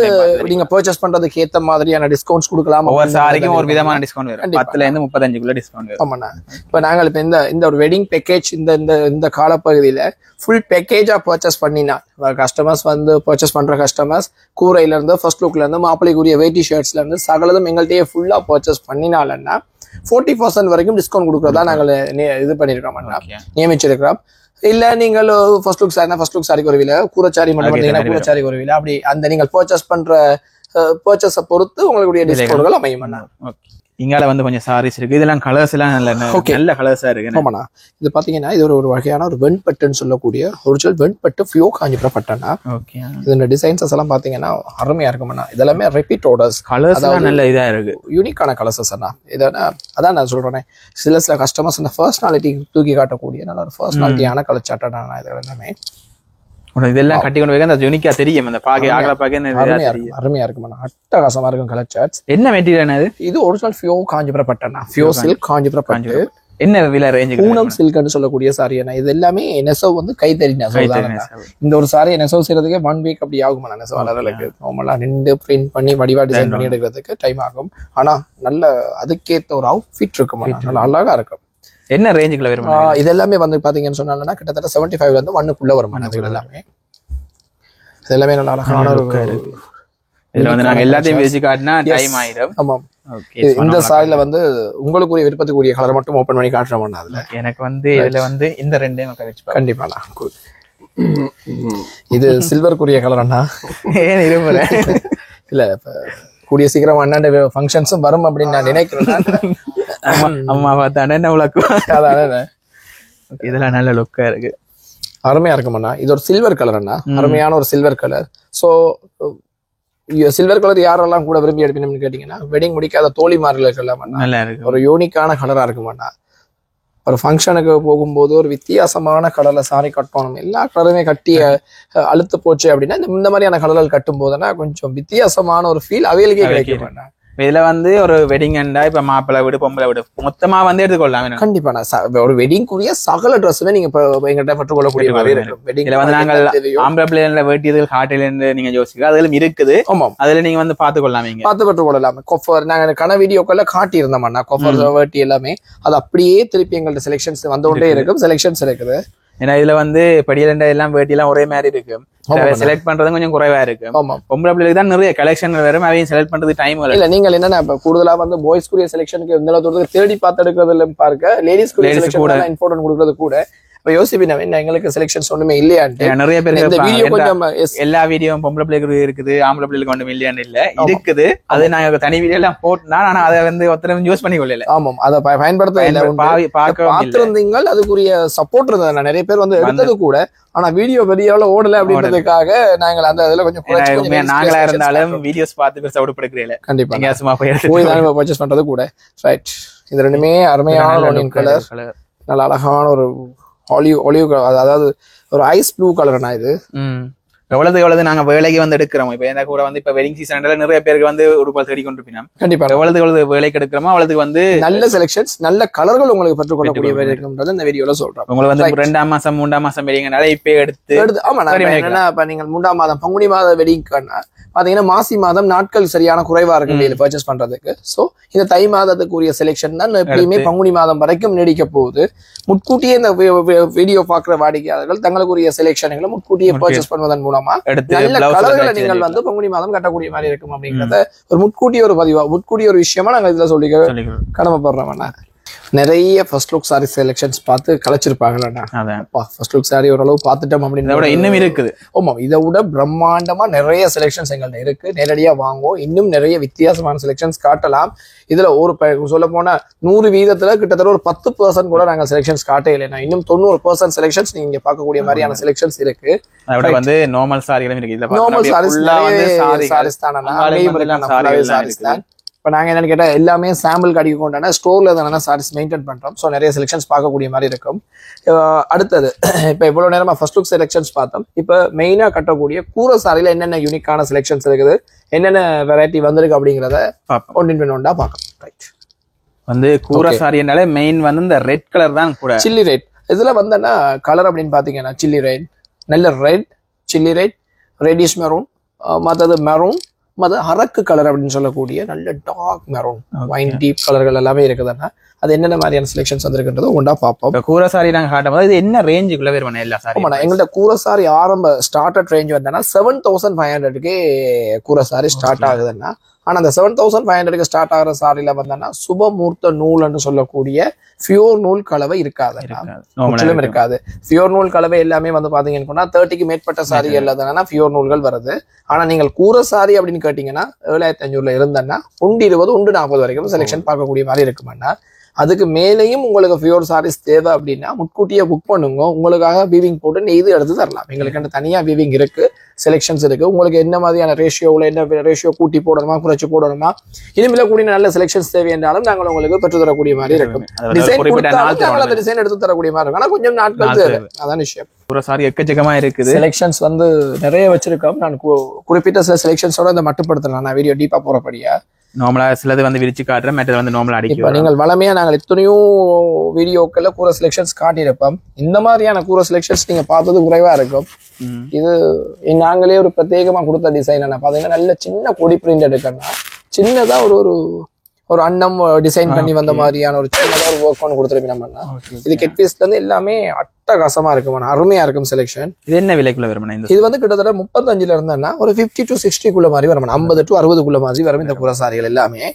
நீங்க பர்ச்சேஸ் பண்றதுக்கு ஏத்த மாதிரியான டிஸ்கவுண்ட்ஸ் கொடுக்கலாம். ஒவ்வொரு சாரிக்கும் ஒரு விதமான டிஸ்கவுண்ட் வரும். 10ல இருந்து 35க்குள்ள டிஸ்கவுண்ட் வரும். ஆமாண்ணா, இப்ப நாங்கள் இப்ப இந்த ஒரு வெட்டிங் பேக்கேஜ் இந்த காலப்பகுதியில ஃபுல் பேக்கேஜா பர்ச்சேஸ் பண்ணினா கஸ்டமர்ஸ் வந்து பர்ச்சேஸ் பண்ற கஸ்டமர்ஸ் கூரையில இருந்து ஃபர்ஸ்ட் லுக்ல இருந்து மாப்பிள்ளைக்குரிய வேட்டி ஷர்ட்ஸ்ல இருந்து சகலதும் எங்கள்கிட்டயே ஃபுல்லா பர்ச்சேஸ் பண்ணினாலன்னா 40% வரைக்கும் டிஸ்கவுண்ட் கொடுக்கறதா நாங்கள் இது பண்ணிருக்கோம், நியமிச்சிருக்கிறோம். இல்ல நீங்கள் ஃபர்ஸ்ட் லுக் சாரினா ஃபர்ஸ்ட் லுக் சாரிக்கு ஒரு விலை, கூரச்சாரி மட்டும் பண்ணீங்கன்னா கூரச்சாரிக்கு ஒரு விலை, அப்படி அந்த நீங்கள் பர்ச்சேஸ் பண்ற பர்ச்சேஸை பொறுத்து உங்களுடைய டிஸ்கவுண்ட்கள் அமையும். இங்கால வந்து கொஞ்சம் சாரீஸ் இருக்கு. இதெல்லாம் கலர்ஸ் எல்லாம் நல்ல கலர்ஸா இருக்கு. ஆமாண்ணா, இது பாத்தீங்கன்னா இது ஒரு வகையான ஒரு வெண்பட்டுன்னு சொல்லக்கூடிய ஒரிஜினல் வெண்பட்டு ஃபியோ காஞ்சிபுரம் பட்டுண்ணா. ஓகே, இந்த டிசைன்ஸ் எல்லாம் பாத்தீங்கன்னா அருமையா இருக்கும்ண்ணா. இதெல்லாமே ரிப்பீட் ஆர்டர்ஸ், கலர்ஸ் நல்ல இதா இருக்கு, யூனிக்கான கலர்ஸஸ் அண்ணா. இதனா அதான் நான் சொல்றேன், சில கஸ்டமர்ஸ் இந்த பர்சனாலிட்டி தூக்கி காட்டக்கூடிய நல்ல ஒரு பர்சனாலிட்டியான கலர் சாட்டா இது எல்லாமே. இதெல்லாம் கட்டி கொண்டு போய் அந்த யூனிக்கா தெரியும். அந்த பாக்கை ஆகல பாக்கை அருமையா இருக்கும், அட்டகாசமா இருக்கும் கலர் சார்ட்ஸ். என்ன மெட்டீரியல்? இது ஒரிஜினல் ஃபியோ காஞ்சிபுரம் பட்டுண்ணா, ஃபியோ சில்க் காஞ்சிபுரம் பட்டு. என்ன விலை ரேஞ்சுக்கு பூனம் சில்க்னு சொல்லக்கூடிய சாரி என்ன இது எல்லாமே நெசவு வந்து கைத்தறி நெசவு தான். இந்த ஒரு சாரி நெசவு செய்யறதுக்கே 1 வீக் அப்படி ஆகுமா நெசவாளர்களுக்கு நார்மலா நின்று பிரிண்ட் பண்ணி வடிவா டிசைன் பண்ணி எடுக்கிறதுக்கு டைம் ஆகும். ஆனா நல்ல அதுக்கேற்ற ஒரு அவுட்ஃபிட் இருக்கும், நல்லா அழகா இருக்கும். என்ன ரேஞ்சுக்குள்ள வரும் இது எல்லாமே வந்து பாத்தீங்கன்னு சொன்னாங்கன்னா கிட்டத்தட்ட 75 வந்து 1க்குள்ள வரும். இது எல்லாமே நல்லா அழகான ஒரு இதுல வந்து நாங்க எல்லாத்தையும் பேசி காட்டினா டைம் ஆயிடும். ஆமா, இந்த சாரில வந்து உங்களுக்குரிய விருப்பத்துக்குரிய கலர் மட்டும் ஓபன் பண்ணி காட்டுறோம். அதுல எனக்கு வந்து இதுல வந்து இந்த ரெண்டையும் கண்டிப்பா இது சில்வருக்குரிய கலர் அண்ணா. ஏன் இருமுறை இல்ல இப்ப கூடிய சீக்கிரம் அண்ணாண்ட ஃபங்க்ஷன்ஸும் வரும் அப்படின்னு நான் நினைக்கிறேன். அம்மா பார்த்தா என்ன உலகம். இதெல்லாம் நல்ல லுக்கா இருக்கு, அருமையா இருக்குமாண்ணா. இது ஒரு சில்வர் கலர் அண்ணா, அருமையான ஒரு silver colour. So silver colour யாரெல்லாம் கூட விரும்பி எடுப்பீங்கன்னு கேட்டீங்கன்னா வெட்டிங் முடிக்காத தோழிமார்களுக்கு எல்லாம் ஒரு யூனிக்கான கலரா இருக்குமாண்ணா. ஒரு ஃபங்க்ஷனுக்கு போகும்போது ஒரு வித்தியாசமான கலர்ல சாரி கட்டணும். எல்லா கலருமே கட்டி அழுத்து போச்சு அப்படின்னா இந்த மாதிரியான கலர்கள் கட்டும் போதுன்னா கொஞ்சம் வித்தியாசமான ஒரு ஃபீல் அவைகளுக்கே கிடைக்கும். இதுல வந்து ஒரு வெட்டிங் அண்டா இப்ப மாப்பிள்ளை வீடு பொம்பளை வீடு மொத்தமா வந்து எடுத்துக்கொள்ளலாம். கண்டிப்பா ஒரு வெட்டிங்குரிய சகல ட்ரெஸ்ஸுமே நீங்க எங்கிட்ட பெற்றுக்கொள்ளக்கூடிய மாதிரி இருக்கும். இதுல வந்து நாங்கள் ஆம்பளை பிள்ளைல வேட்டியது ஹாட்டில நீங்க யோசிக்க அதுல இருக்குது. ஆமா, அதுல நீங்க வந்து பாத்துக்கொள்ளலாம், பார்த்து பெற்றுக்கொள்ளலாம். கொஃபர் நாங்க கன வீடியோக்கள்ல காட்டி இருந்தோம்னா கொஃபர் வேட்டி எல்லாமே அது அப்படியே திருப்பி எங்கள்ட்ட செலெக்ஷன்ஸ் வந்து கொண்டே இருக்கும். செலெக்ஷன்ஸ் இருக்குது. ஏன்னா இதுல வந்து படியலண்டா எல்லாம் வேட்டி எல்லாம் ஒரே மாதிரி இருக்கு, செலக்ட் பண்றது கொஞ்சம் குறைவா இருக்கு. பொம்பளை பிள்ளைக்கு தான் நிறைய கலெக்ஷன் வரும், அவையும் செலக்ட் பண்றது டைம் இல்ல. நீங்க என்னன்னா கூடுதலா வந்து பாய்ஸ்க்குரிய செலெக்ஷனுக்கு இந்த தூரத்துக்கு தேடி பார்த்து எடுக்கிறதுல பார்க்க லேடிஸ்க்குரிய செலெக்ஷன் இம்பார்ட்டன்ட் கொடுக்கறது கூட யோசிப்பீங்க எங்களுக்கு செலெக்ஷன்ஸ் ஒண்ணுமே இல்லையான்ட்டு நிறைய பேர் எல்லா வீடியோவும் பொம்பளை பிள்ளைக்கு இருக்குது, ஆம்பளை பிள்ளைக்கு ஒண்ணுமே இல்லையான்னு இல்ல இருக்குது. அது நாங்க தனி வீடியோ எல்லாம் போட்டோம்னா ஆனா அதை வந்து ஒருத்தர் யூஸ் பண்ணி கொள்ளல. ஆமாம், அதை பயன்படுத்த பார்த்திருந்தீங்க. அதுக்குரிய சப்போர்ட் இருந்தது. நிறைய பேர் வந்து எடுத்தது கூட ஆனா வீடியோ பெரிய ஓடல அப்படின்றதுக்காக நாங்கள் அந்த இதுல கொஞ்சம் நாங்களா இருந்தாலும் வீடியோஸ் பார்த்து பெருசா உடுப்படுக்கிறீங்க. கண்டிப்பா சும்மா போய் பர்ச்சேஸ் பண்றது கூட ரைட். இது ரெண்டுமே அருமையான கலர், நல்ல அழகான ஒரு ஒலிவ் அதாவது ஒரு ஐஸ் ப்ளூ கலர்னா இது. எவ்வளவு நாங்க வேலைக்கு வந்து எடுக்கிறோம். இப்ப என்ன கூட வந்து இப்ப வெட்டிங் சீசன்ல நிறைய பேருக்கு வந்து உடுப்பால் தேடி கொண்டிருப்போம். கண்டிப்பா எவ்வளவு வேலைக்கு எடுக்கிறோமோ அவ்வளவுக்கு வந்து நல்ல செலெக்ஷன்ஸ் நல்ல கலர்கள் உங்களுக்கு பெற்றுக்கொள்ளக்கூடிய மாதிரி இருக்கும்ன்றது இந்த வீடியோல சொல்றோம். உங்களுக்கு வந்து 2ஆம் மாசம் 3ஆம் மாசம் வெடிங்கனால இப்ப எடுத்து ஆமா என்னன்னா இப்ப நீங்கள் 3ஆம் மாதம் பங்குனி மாத வெடிங்கன்னா பாத்தீங்கன்னா மாசி மாதம் நாட்கள் சரியான குறைவா இருக்கு பர்ச்சேஸ் பண்றதுக்கு. சோ இந்த தை மாதத்துக்குரிய செலெக்ஷன் தான் எப்பயுமே பங்குனி மாதம் வரைக்கும் நீடிக்க போகுது. முன்கூட்டியே இந்த வீடியோ பாக்குற வாடிக்கையாளர்கள் தங்களுக்குரிய செலெக்ஷன்களை முன்கூட்டியே பர்ச்சேஸ் பண்ணுவதன் மூலமா நல்ல கலர்களை நீங்கள் வந்து பங்குனி மாதம் கட்டக்கூடிய மாதிரி இருக்கும் அப்படிங்கறத ஒரு முன்கூட்டிய ஒரு பதிவா முன்கூட்டிய ஒரு விஷயமா நாங்க இதுல சொல்லி கடமைப்படுறோம்னா. நிறைய ஃபர்ஸ்ட் லுக் சாரி செலெக்ஷன்ஸ் பார்த்து கலைச்சிருப்பாங்களா. ஃபர்ஸ்ட் லுக் சாரி ஓரளவு பார்த்துட்டோம் அப்படின்னு இன்னும் இருக்குது. ஆமா, இதை விட பிரம்மாண்டமா நிறைய செலெக்ஷன்ஸ் எங்கள்ட்ட இருக்கு. நேரடியா வாங்குவோம், இன்னும் நிறைய வித்தியாசமான செலெக்ஷன்ஸ் காட்டலாம். இதுல ஒரு சொல்ல போனா 100% கிட்டத்தட்ட ஒரு 10% கூட நாங்க செலெக்ஷன்ஸ் காட்டே இல்லைன்னா இன்னும் 90% செலெக்ஷன்ஸ் நீங்க பார்க்கக்கூடிய மாதிரியான செலெக்ஷன்ஸ் இருக்கு. வந்து நார்மல் சாரிகளும் இருக்கு. நார்மல் சாரீஸ் தான். இப்போ நாங்கள் என்னன்னு கேட்டால் எல்லாமே சாம்பிள் கடிக்க கொண்டான ஸ்டோரில் தானே சாரீஸ் மெயின்டைன் பண்ணுறோம். ஸோ நிறைய செலெக்ஷன்ஸ் பார்க்கக்கூடிய மாதிரி இருக்கும். அடுத்தது இப்போ இவ்வளோ நேரமாக ஃபர்ஸ்ட் லுக் செலெக்ஷன்ஸ் பார்த்தோம். இப்போ மெயினாக கட்டக்கூடிய கூரை சாரியில் என்னென்ன யூனிக்கான செலெக்ஷன்ஸ் இருக்குது, என்னென்ன வெரைட்டி வந்திருக்கு அப்படிங்கிறத ஒன்றா பார்க்கலாம். ரைட், வந்து கூரை சாரினாலே மெயின் வந்து இந்த ரெட் கலர் தான் கூட. சில்லி ரெட் இதில் வந்தேன்னா கலர் அப்படின்னு பார்த்தீங்கன்னா சில்லி ரெட், நல்ல red, chilli red, reddish maroon, மற்றது மெரூன், அரக்கு கலர் அப்படின்னு சொல்லக்கூடிய நல்ல டார்க் மெரூன், வைன் டீப் கலர்கள் எல்லாமே இருக்குதுன்னா அது என்னென்ன மாதிரியான செலெக்ஷன்ஸ் வந்திருக்குன்றதை ஒன்றா பார்ப்போம். கூரை சாரி நாங்கள் காட்டும் போது இது என்ன ரேஞ்சுக்குள்ள வேறு எல்லா சாரி? ஆமாண்ணா, எங்கள்கிட்ட கூரை சாரி ஆரம்ப ஸ்டார்டட் ரேஞ்ச் வந்தேன்னா 7500 கூரை சாரி ஸ்டார்ட் ஆகுதுன்னா. ஆனா அந்த 7500 ஸ்டார்ட் ஆகிற சாரியில வந்தோம்னா சுபமூர்த்த நூல்னு சொல்லக்கூடிய பியூர் நூல் கலவை இருக்காது, முற்றிலும் இருக்காது. பியூர் நூல் கலவை எல்லாமே வந்து பாத்தீங்கன்னா 30க்கு மேற்பட்ட சாரி எல்லாதுன்னா பியூர் நூல்கள் வருது. ஆனா நீங்கள் கூரை சாரி அப்படின்னு கேட்டீங்கன்னா 7500 இருந்தேன்னா 120 140 வரைக்கும் செலெக்ஷன் பார்க்கக்கூடிய மாதிரி இருக்குமாண்ணா. அதுக்கு மேலேயும் உங்களுக்கு பியூர் சாரீஸ் தேவை அப்படின்னா முன்கூட்டியே புக் பண்ணுங்க. உங்களுக்காக வீவிங் போட்டு நெய்து எடுத்து தரலாம். எங்களுக்கு தனியா வீவிங் இருக்கு, செலெக்ஷன்ஸ் இருக்கு. உங்களுக்கு என்ன மாதிரியான ரேஷியோவில் என்ன ரேஷியோ கூட்டி போடணுமா குறைச்சி போடணுமா இனிமேல கூடிய நல்ல செலெக்ஷன்ஸ் தேவை என்றாலும் நாங்கள் உங்களுக்கு பெற்று தரக்கூடிய மாதிரி இருக்கும். டிசைன் எடுத்து தரக்கூடிய மாதிரி இருக்கும். ஆனா கொஞ்சம் நாட்கள் தேவை, அதான் விஷயம். எக்கச்சக்கமா இருக்குது. செலெக்ஷன்ஸ் வந்து நிறைய வச்சிருக்கோம். நான் குறிப்பிட்ட சில செலெக்ஷன்ஸோட இந்த மட்டுப்படுத்தலாம். நான் வீடியோ டீப்பா போறபடியா நார்மலா சிலது வந்து விரிச்சு காட்டுற மற்றது வந்து நார்மலா இப்ப அடிக்கும். நீங்கள் வளமையா நாங்கள் எத்தனையோ வீடியோக்கள்ல கூரை செலெக்ஷன்ஸ் காட்டியிருப்போம். இந்த மாதிரியான கூரை செலெக்ஷன்ஸ் நீங்க பார்த்தது குறைவா இருக்கும். இது நாங்களே ஒரு பிரத்யேகமா கொடுத்த டிசைன் என்ன பாத்தீங்கன்னா நல்ல சின்ன கொடி பிரிண்ட் எடுக்கணும்னா சின்னதா ஒரு அன்னம் டிசைன் பண்ணி வந்த மாதிரியான ஒரு சின்னதா ஒரு ஒர்க் ஒன்று கொடுத்துருப்போம் நம்ம. இது கெட் பீஸ்ல இருந்து எல்லாமே அட்டகாசமா இருக்கும், அருமையா இருக்கும் செலெக்ஷன். இது என்ன விலைக்குள்ள வரும்? இது வந்து கிட்டத்தட்ட 35 இருந்தா ஒரு 50 to 60 மாதிரி வரும், 50 to 60 மாதிரி வரும் இந்த குரசாரிகள் எல்லாமே.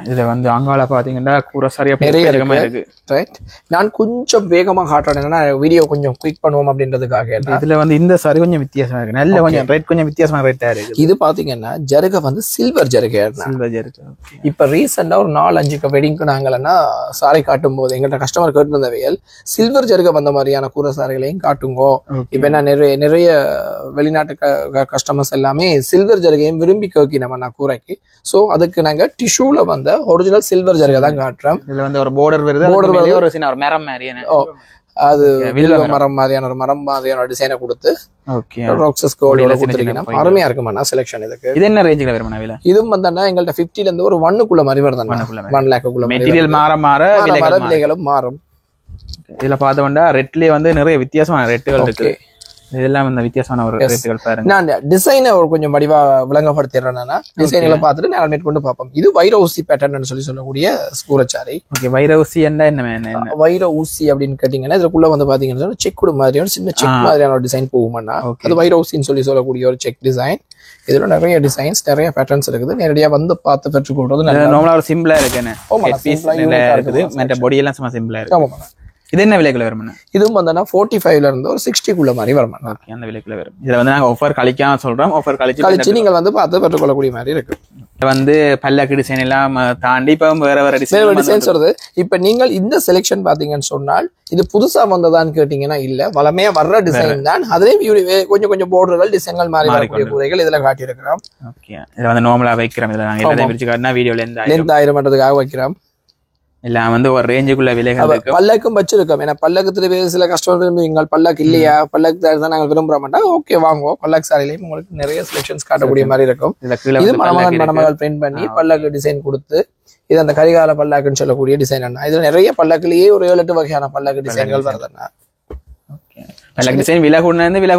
இதுல வந்து அங்கால பாத்தீங்கன்னா குரசாரியா நிறைய இருக்கு. ரைட், நான் கொஞ்சம் வேகமா காட்டுறேன், என்னன்னா வீடியோ கொஞ்சம் குயிக் பண்ணுவோம் அப்படின்றதுக்காக. இதுல வந்து இந்த சாரி கொஞ்சம் வித்தியாசமா இருக்கு, நல்ல கொஞ்சம் ரேட் கொஞ்சம் வித்தியாசமான ரேட்டா இருக்கு. இது பாத்தீங்கன்னா ஜருகை வந்து சில்வர் ஜருகை. இப்ப ரீசெண்டா ஒரு 4-5 வெட்டிங்க்கு நாங்கன்னா சாரி காட்டும் போது எங்கள்கிட்ட கஸ்டமர் கேட்டு இருந்தவைகள் சில்வர் ஜருகை வந்த மாதிரியான கூரசாரிகளையும் காட்டுங்கோ. இப்ப என்ன நிறைய வெளிநாட்டு கஸ்டமர்ஸ் எல்லாமே சில்வர் ஜருகையும் விரும்பி கேட்கினோம் நான் கூரைக்கு. சோ அதுக்கு நாங்க டிஷ்யூல வந்த ஒரிஜினல் சில்வர் ஜருகை தான் காட்டுறோம். இதுல வந்து ஒரு border வருது, ஒரு சின்ன ஒரு மரம் மாதிரியான அது வில்வ மரம் மாதிரியான ஒரு மரம் மாதிரியான டிசைனை கொடுத்து ராக்ஸஸ் கோடோட கொடுத்துருக்கீங்க. அருமையா இருக்குமாண்ணா செலெக்ஷன். இதுக்கு இது என்ன ரேஞ்சுல வருமா விலை? இதுவும் வந்தா எங்கள்ட்ட 50 இருந்து ஒரு 1 மாதிரி வருது. 1 லேக்குள்ள மெட்டீரியல் மாற விலைகளும் மாறும். இதுல பார்த்தோம்னா ரெட்லயே வந்து நிறைய வித்தியாசமான ரெட்டுகள் இருக்கு. இதெல்லாம் வந்து வித்தியாசமான ஒரு ரேட்டுகள் பாருங்க. நான் டிசைனை கொஞ்சம் வடிவா விளங்கப்படுத்திடுறேன்னா டிசைன்களை பார்த்துட்டு நாங்கள் மேற்கொண்டு பார்ப்போம். இது வைர ஊசி பேட்டர்ன் சொல்லக்கூடிய கூரச்சாரி. ஓகே, வைர ஊசி என்ன வைர ஊசி அப்படின்னு கேட்டீங்கன்னா இதுக்குள்ள வந்து பாத்தீங்கன்னா செக்குடு மாதிரியான சின்ன செக் மாதிரியான ஒரு டிசைன் போகுமாண்ணா. அது வைர ஊசின்னு சொல்லக்கூடிய ஒரு செக் டிசைன். இதுல நிறைய டிசைன்ஸ் நிறைய பேட்டர்ன்ஸ் இருக்குது. நேரடியா வந்து பார்த்து பெற்றுக்கொள்றது நார்மலா ஒரு சிம்பிளா இருக்குது. மற்ற பாடி எல்லாம் சும்மா சிம்பிளா இருக்கு. இது என்ன விலைக்குள்ள வரும்? இதுவும் வந்து 45 இருந்து ஒரு 60 மாதிரி வரும். அந்த விலைக்குள்ள வரும். இதுல வந்து நாங்க ஆஃபர் கழிக்காம சொல்றோம். ஆஃபர் கழிச்சு நீங்க வந்து பார்த்து பெற்றுக்கொள்ளக்கூடிய மாதிரி இருக்கு. வந்து பல்லக்கு டிசைன் எல்லாம் தாண்டி இப்ப வேற டிசைன்ஸ் வருது. இப்ப நீங்கள் இந்த செலெக்ஷன் பாத்தீங்கன்னு சொன்னால் இது புதுசா வந்ததான்னு கேட்டீங்கன்னா இல்ல, வளமையா வர்ற டிசைன் தான். அதுலயும் கொஞ்சம் போர்டர்கள் டிசைன்கள் மாறி வரக்கூடிய கூரைகள் இதுல காட்டியிருக்கிறோம். ஓகே, இதை வந்து நார்மலா வைக்கிறோம். இதுல நாங்க எல்லாத்தையும் பிரிச்சு காட்டினா வீடியோல லென்த் 1000 வைக்கிறோம். எல்லாம் வந்து ஒரு ரேஞ்சுக்குள்ள விலைகள் இருக்கு. பல்லக்கும் வச்சிருக்கோம். ஏன்னா பல்லக்கு சில கஸ்டமர் பல்லக்கு இல்லையா, பல்லக்கு தான் நாங்க விரும்புற மாட்டோம். ஓகே வாங்குவோம். பல்லக்கு சாரிலையும் உங்களுக்கு நிறைய செலெக்ஷன்ஸ் காட்டக்கூடிய மாதிரி இருக்கும். இது மணமகள் பிரிண்ட் பண்ணி பல்லக்கு டிசைன் கொடுத்து இது அந்த கரிகால பல்லாக்குன்னு சொல்லக்கூடிய டிசைன். இதுல நிறைய பல்லக்குலயே ஒரு 7-8 வகையான பல்லக்கு டிசைன்கள் வருதுன்னா. விலை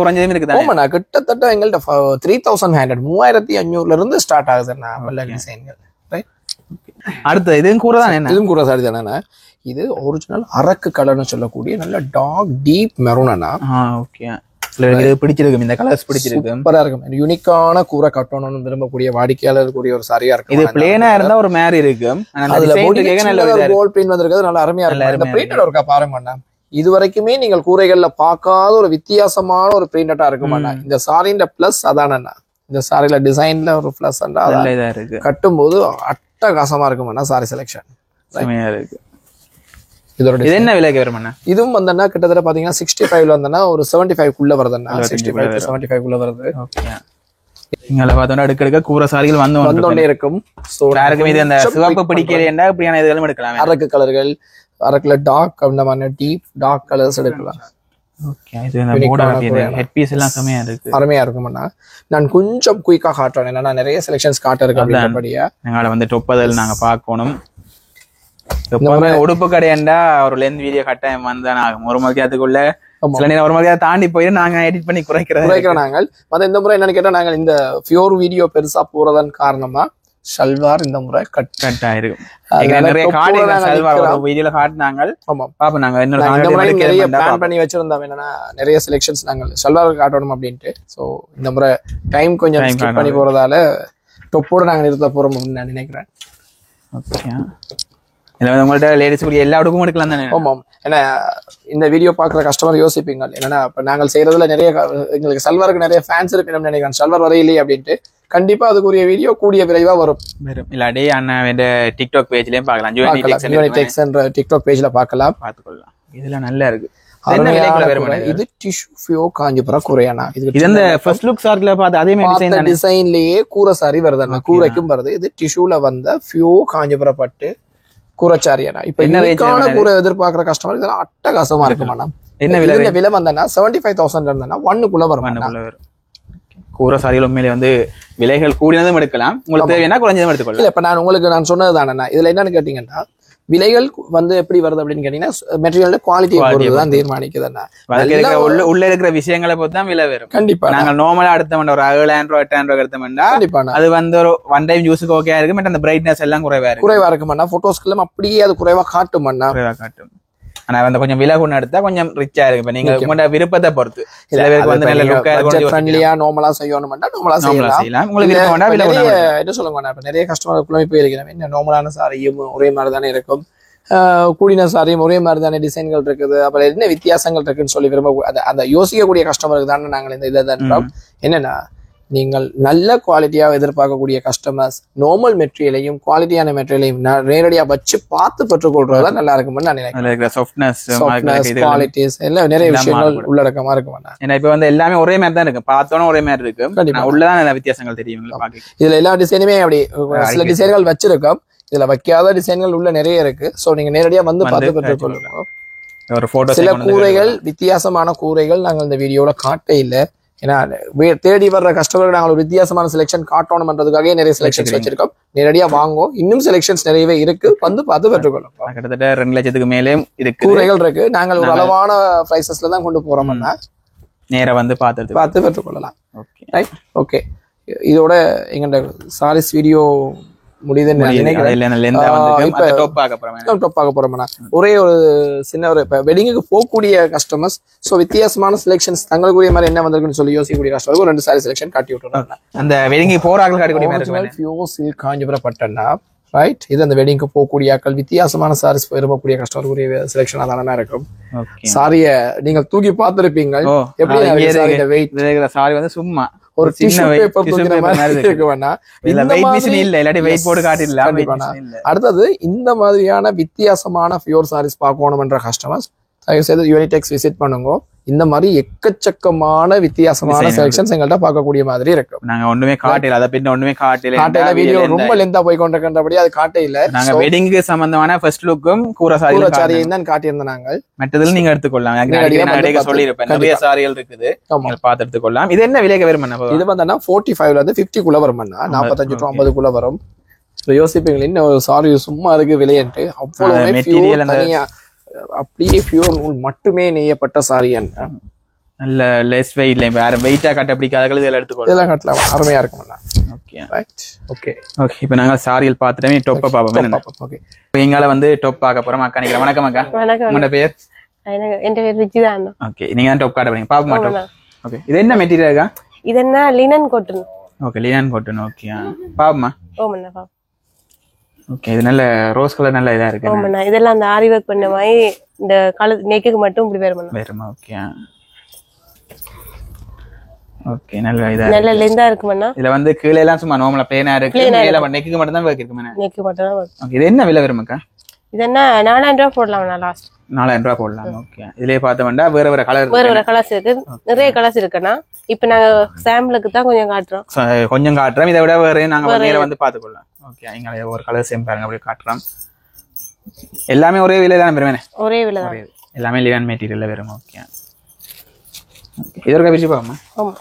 குறைஞ்சதும் இருக்குது. ஆமாண்ணா, கிட்டத்தட்ட எங்கள்ட்ட 3500 3500 இருந்து ஸ்டார்ட் ஆகுதுண்ணா பல்லக்கு டிசைன்கள். அடுத்து இதுவும் கூட தான். இதுவும் கூட சாரி தானே. இது ஒரிஜினல் அரக்கு கலர்னு சொல்லக்கூடிய நல்ல டார்க் டீப் மெரூனா. ஓகே, பிடிச்சிருக்கு. இந்த கலர்ஸ் பிடிச்சிருக்கு, சூப்பரா இருக்கும். யூனிக்கான கூரை கட்டணும்னு விரும்பக்கூடிய வாடிக்கையாளருக்குரிய ஒரு சாரியா இருக்கும். இது பிளேனா இருந்தா ஒரு மாதிரி இருக்கும். கோல்ட் பிரிண்ட் வந்திருக்கிறது நல்ல அருமையா இருக்கும். இந்த பிரிண்டட் ஒர்க்கா பாருங்க. இது வரைக்குமே நீங்கள் கூரைகள்ல பார்க்காத ஒரு வித்தியாசமான ஒரு பிரிண்டட்டா இருக்கும். இந்த சாரியின் பிளஸ் அதானண்ணா. இந்த சாரியில டிசைன்ல ஒரு பிளஸ் இருக்கு. கட்டும் போது அட்டகாசமா இருக்கும் சாரி செலெக்ஷன். இதோட என்ன விலைக்கு வரும்? இதுவும் வந்தா கிட்டத்தட்ட பாத்தீங்கன்னா 65 வந்தா ஒரு 75 வருதுன்னா 65 to 75 வருது. இங்களை பார்த்தோம்னா எடுக்க கூரை சாரிகள் வந்தோண்டே இருக்கும். அந்த சிவப்பு பிடிக்கலையா இப்படியான இதுகளும் எடுக்கலாம். அரக்கு கலர்கள், அரக்குல டார்க் அந்த மாதிரி டீப் டார்க் கலர்ஸ் எடுக்கலாம். அருமையா இருக்கும்னா நான் கொஞ்சம் குயிக்கா காட்டுறேன். என்னன்னா நிறைய செலெக்ஷன்ஸ் காட்ட இருக்கு அப்படின்றபடியா எங்களை வந்து டொப்பதில் நாங்க பார்க்கணும். உடுப்பு கடையண்டா ஒரு லென்த் வீடியோ கட்டாயம் வந்தான் ஆகும். ஒரு மதியத்துக்குள்ள சில நேரம் ஒரு மதியம் தாண்டி போயிட்டு நாங்க எடிட் பண்ணி குறைக்கிறோம். நாங்கள் இந்த முறை என்னன்னு கேட்டா நாங்கள் இந்த பியூர் வீடியோ பெருசா போறதன் காரணமா ஷல்வார் இந்த முறை கட் ஆயிருக்கும். நிறைய வீடியோல காட்டினாங்க. நிறைய பிளான் பண்ணி வச்சிருந்தோம். என்னன்னா நிறைய செலெக்ஷன்ஸ் நாங்கள் ஷல்வார் காட்டணும் அப்படின்ட்டு. சோ இந்த முறை டைம் கொஞ்சம் ஸ்கிப் பண்ணி போறதால டொப்போட நாங்க நிறுத்த போறோம் அப்படின்னு நான் நினைக்கிறேன். உங்கள்ட்ட லேடிஸ் எல்லா உடுப்பும் எடுக்கலாம் தானே? ஆமாம். ஏன்னா இந்த வீடியோ பாக்குற கஸ்டமர் யோசிப்பீங்க, என்னன்னா இப்ப நாங்கள் செய்யறதுல நிறைய எங்களுக்கு சல்வாருக்கு நிறைய ஃபேன்ஸ் இருப்பீங்கன்னு நினைக்கிறேன். சல்வார் வரையிலே அப்படின்ட்டு கண்டிப்பா அதுக்குரிய வீடியோ கூடிய விரைவா வரும். இல்லாட்டி அண்ணன் டிக்டாக் பேஜ்லயும் பார்க்கலாம். டிக்டாக் பேஜ்ல பார்க்கலாம், பார்த்துக்கொள்ளலாம். இதெல்லாம் நல்லா இருக்கு. இது டிஷ்யூ ஃபியோ காஞ்சிபுரம் கூரையானா. இது இந்த ஃபர்ஸ்ட் லுக் சார்ல பார்த்து அதே மாதிரி டிசைன்லயே கூரை சாரி வருது, கூரைக்கும் வருது. இது டிஷ்யூல வந்த ஃபியோ காஞ்சிபுரம் பட்டு கூரைச்சாரியானா. இப்ப என்ன கூரை எதிர்பார்க்கிற கஸ்டமர் இதெல்லாம் அட்டகாசமா இருக்குமாண்ணா. என்ன விலை வந்தா 75,000 இருந்தா 1 வரும். கூரை சாரிகள் உண்மையிலே வந்து விலைகள் கூடினதும் எடுக்கலாம், உங்களுக்கு தேவைன்னா குறைஞ்சதும் எடுத்துக்கொள்ளலாம். இல்ல இப்ப நான் சொன்னது தானே, இதுல என்னன்னு கேட்டீங்கன்னா விலைகள் வந்து எப்படி வருது அப்படின்னு கேட்டீங்கன்னா மெட்டீரியல் குவாலிட்டியை பொறுத்து தான் தீர்மானிக்குதுன்னா, உள்ள இருக்கிற விஷயங்களை பொறுத்து தான் விலை வரும். கண்டிப்பா நாங்க நார்மலா எடுத்தோம்னா ஒரு 7,000 ரூபாய் 8,000 ரூபாய் எடுத்தோம்னா கண்டிப்பா அது வந்து ஒரு ஒன் டைம் யூஸுக்கு ஓகே இருக்கு, பட் அந்த பிரைட்னஸ் எல்லாம் குறைவா இருக்குமாண்ணா, போட்டோஸ்க்கெல்லாம் அப்படியே அது குறைவா காட்டுமாண்ணா. காட்டும். ஆனா வந்து கொஞ்சம் விலை கொண்டு எடுத்தா கொஞ்சம் ரிச்சா இருக்கு. இப்ப நீங்க உங்களோட விருப்பத்தை பொறுத்து சில பேருக்கு வந்து நல்ல லுக்கா இருக்கும், ஃப்ரெண்ட்லியா நார்மலா செய்யணும்னா நார்மலா செய்யலாம். உங்களுக்கு விருப்பம் வேண்டாம் விலை கொண்டு என்ன சொல்லுங்க, இப்ப நிறைய கஸ்டமருக்குள்ள போய் இருக்கிறேன், என்ன நார்மலான சாரியும் ஒரே மாதிரி தானே இருக்கும், கூடின சாரியும் ஒரே மாதிரி தானே டிசைன்கள் இருக்குது, அப்புறம் என்ன வித்தியாசங்கள் இருக்குன்னு சொல்லி விரும்ப அந்த யோசிக்கக்கூடிய கஸ்டமருக்கு தானே நாங்கள் இந்த இதை தான் என்னன்னா, நீங்கள் நல்ல குவாலிட்டியா எதிர்பார்க்கக்கூடிய கஸ்டமர்ஸ் நார்மல் மெட்டீரியலையும் குவாலிட்டியான மெட்டீரியலையும் நேரடியா வச்சு பார்த்து பெற்றுக்கொள்றதா நல்லா இருக்கும்னு நான் நினைக்கிறேன். குவாலிட்டிஸ் எல்லாம் நிறைய விஷயங்கள் உள்ளடக்கமா இருக்கும். ஏன்னா இப்ப வந்து எல்லாமே ஒரே மாதிரி தான் இருக்கு, பார்த்தோன்னா ஒரே மாதிரி இருக்கு, உள்ளதான் நல்ல வித்தியாசங்கள் தெரியும். இதுல எல்லா டிசைனுமே அப்படி சில டிசைன்கள் வச்சிருக்கோம், இதுல வைக்காத டிசைன்கள் உள்ள நிறைய இருக்கு. சோ நீங்க நேரடியா வந்து பார்த்து பெற்றுக்கொள்ளுங்க. ஒரு போட்டோ சில கூரைகள் வித்தியாசமான கூரைகள் நாங்கள் இந்த வீடியோல காட்ட இல்லை, ஏன்னா தேடி வர்ற கஸ்டமருக்கு நாங்கள் ஒரு வித்தியாசமான செலெக்ஷன் காட்டணும்ன்றதுக்காக நிறைய செலெக்ஷன்ஸ் வச்சிருக்கோம். நேரடியா வாங்குவோம், இன்னும் செலெக்ஷன்ஸ் நிறையவே இருக்கு, வந்து பார்த்து பெற்றுக்கொள்ளும். கிட்டத்தட்ட 2 லட்சத்துக்கு மேலே இருக்கு கூரைகள் இருக்கு. நாங்கள் ஒரு அளவான பிரைசஸ்ல தான் கொண்டு போறோம்னா நேரா வந்து பார்த்து பெற்றுக்கொள்ளலாம். ஓகே, இதோட எங்க சாரீஸ் வீடியோ முடியுதுன்னு ஒரே ஒரு சின்ன ஒரு வெட்டிங்குக்கு போகக்கூடிய கஸ்டமர்ஸ் வித்தியாசமான செலெக்ஷன்ஸ் தங்களுக்குரிய மாதிரி என்ன வந்திருக்குன்னு சொல்லி யோசிக்கக்கூடிய கஸ்டமருக்கு 2 சாரி செலெக்ஷன் காட்டி விட்டுறாங்க. அந்த வெட்டிங்கு போறாங்க காஞ்சிபுரம் பட்டன்னா ரைட், இது அந்த வெட்டிங்க்கு போகக்கூடிய ஆட்கள் வித்தியாசமான சாரீஸ் விரும்பக்கூடிய கஸ்டமருக்குரிய செலெக்ஷனா தானே இருக்கும். சாரிய நீங்க தூக்கி பார்த்திருப்பீங்க, எப்படி வெயிட் சாரி வந்து சும்மா ஒரு டிஷ்யூ பேப்பர் தூக்கிற மாதிரி இருக்கு வேணா. அடுத்தது இந்த மாதிரியான வித்தியாசமான பியூர் சாரீஸ் பார்க்கணும்ன்ற கஸ்டமர்ஸ் தயவு செய்து யூனிடெக்ஸ் விசிட் பண்ணுங்க. இந்த மாதிரி எக்கச்சக்கமான வித்தியாசமான செலக்ஷன்ஸ் எங்கள்கிட்ட பார்க்கக்கூடிய மாதிரி இருக்கு. நாங்க ஒண்ணுமே காட்டல, அத பின்ன ஒண்ணுமே காட்டல, வீடியோ ரொம்ப லெந்தா போய் கொண்டிருக்கின்றபடி அது காட்டையில. நாங்க வெட்டிங்க்கு சம்பந்தமான ஃபர்ஸ்ட் லுக்கும் கூரை சாரியும் தான் காட்டியிருந்தோம். நாங்கள் மற்றதில் நீங்க எடுத்துக்கொள்ளலாம், சொல்லியிருப்பேன் நிறைய சாரிகள் இருக்குது, பார்த்து எடுத்துக்கொள்ளலாம். இது என்ன விலைக்கு வரும்? இது வந்து 45 இருந்து 50 வரும்னா 45 to 50 வரும். யோசிப்பீங்களா இன்னும் சாரி சும்மா இருக்கு விலையன்ட்டு, அவ்வளவு மெட்டீரியல் தனியா அப்படியே பியூர் நூல் மட்டுமே நெய்யப்பட்ட சாரியன், நல்ல லெஸ் வெயிட்ல வேற வெயிட்டா கட்ட பிடிக்காதவங்க இதெல்லாம் எடுத்துக்கோ, இதெல்லாம் கட்டலாம், அருமையா இருக்கும். Okay right, okay okay. இப்போ நாங்க சாரியல் பார்த்துட்டே டாப் பாப்போம். ஓகே, இப்போ எங்கால வந்து டாப் பார்க்க போறோம். அக்கா நிக்கிறேன். வணக்கம் அக்கா. உங்களோட பேர்? என் பேர் விஜிதா. ஓகே, நீங்க தான் டாப் காட்ட போறீங்க, பாப்ப மாட்டோம். ஓகே, இது என்ன மெட்டீரியல் அக்கா? இது என்ன linen cotton. Okay, linen cotton. Okay, பாப்பமா. ஓமண்ணா பாப்போம். ஓகே, இது நல்ல ரோஸ் கலர் நல்ல இதா இருக்கு. ஆமாண்ணா, இதெல்லாம் அந்த ஆரி ஒர்க் பண்ண மாதிரி இந்த கலர் நெக்குக்கு மட்டும் இப்படி வேறுமா. ஓகே ஓகே, நல்ல இதா நல்ல லெந்தா இருக்குமண்ணா. இதுல வந்து கீழ எல்லாம் சும்மா நார்மலா பிளேனா இருக்கு, மேல நெக்குக்கு மட்டும் தான் வர்க் இருக்குமண்ணா. நெக்கு மட்டும் தான் வர்க். ஓகே, இது என்ன விலை வரும்க்கா? இது என்ன 4000 ரூபாய் போடலாம்ண்ணா. லாஸ்ட் 4000 ரூபாய் போடலாம். ஓகே, இதுலயே பார்த்தோம்னா வேற வேற கலர்ஸ் இருக்கு, நிறைய கலர்ஸ் இருக்குண்ணா. இப்ப நாங்க சாம்பிளுக்கு தான் கொஞ்சம் காட்டுறோம். இதை விட வேற நாங்க நேரா வந்து பாத்துக்கொள்ளலாம். ஓகே, இங்க ஒரு கலர் சேம் பாருங்க, அப்படியே காட்டுறோம். எல்லாமே ஒரே விலை தான் பெருமே, ஒரே விலை தான், எல்லாமே லினன் மெட்டீரியல்ல வரும். ஓகே, இது ஒரு கபிச்சு பாமா. ஆமா,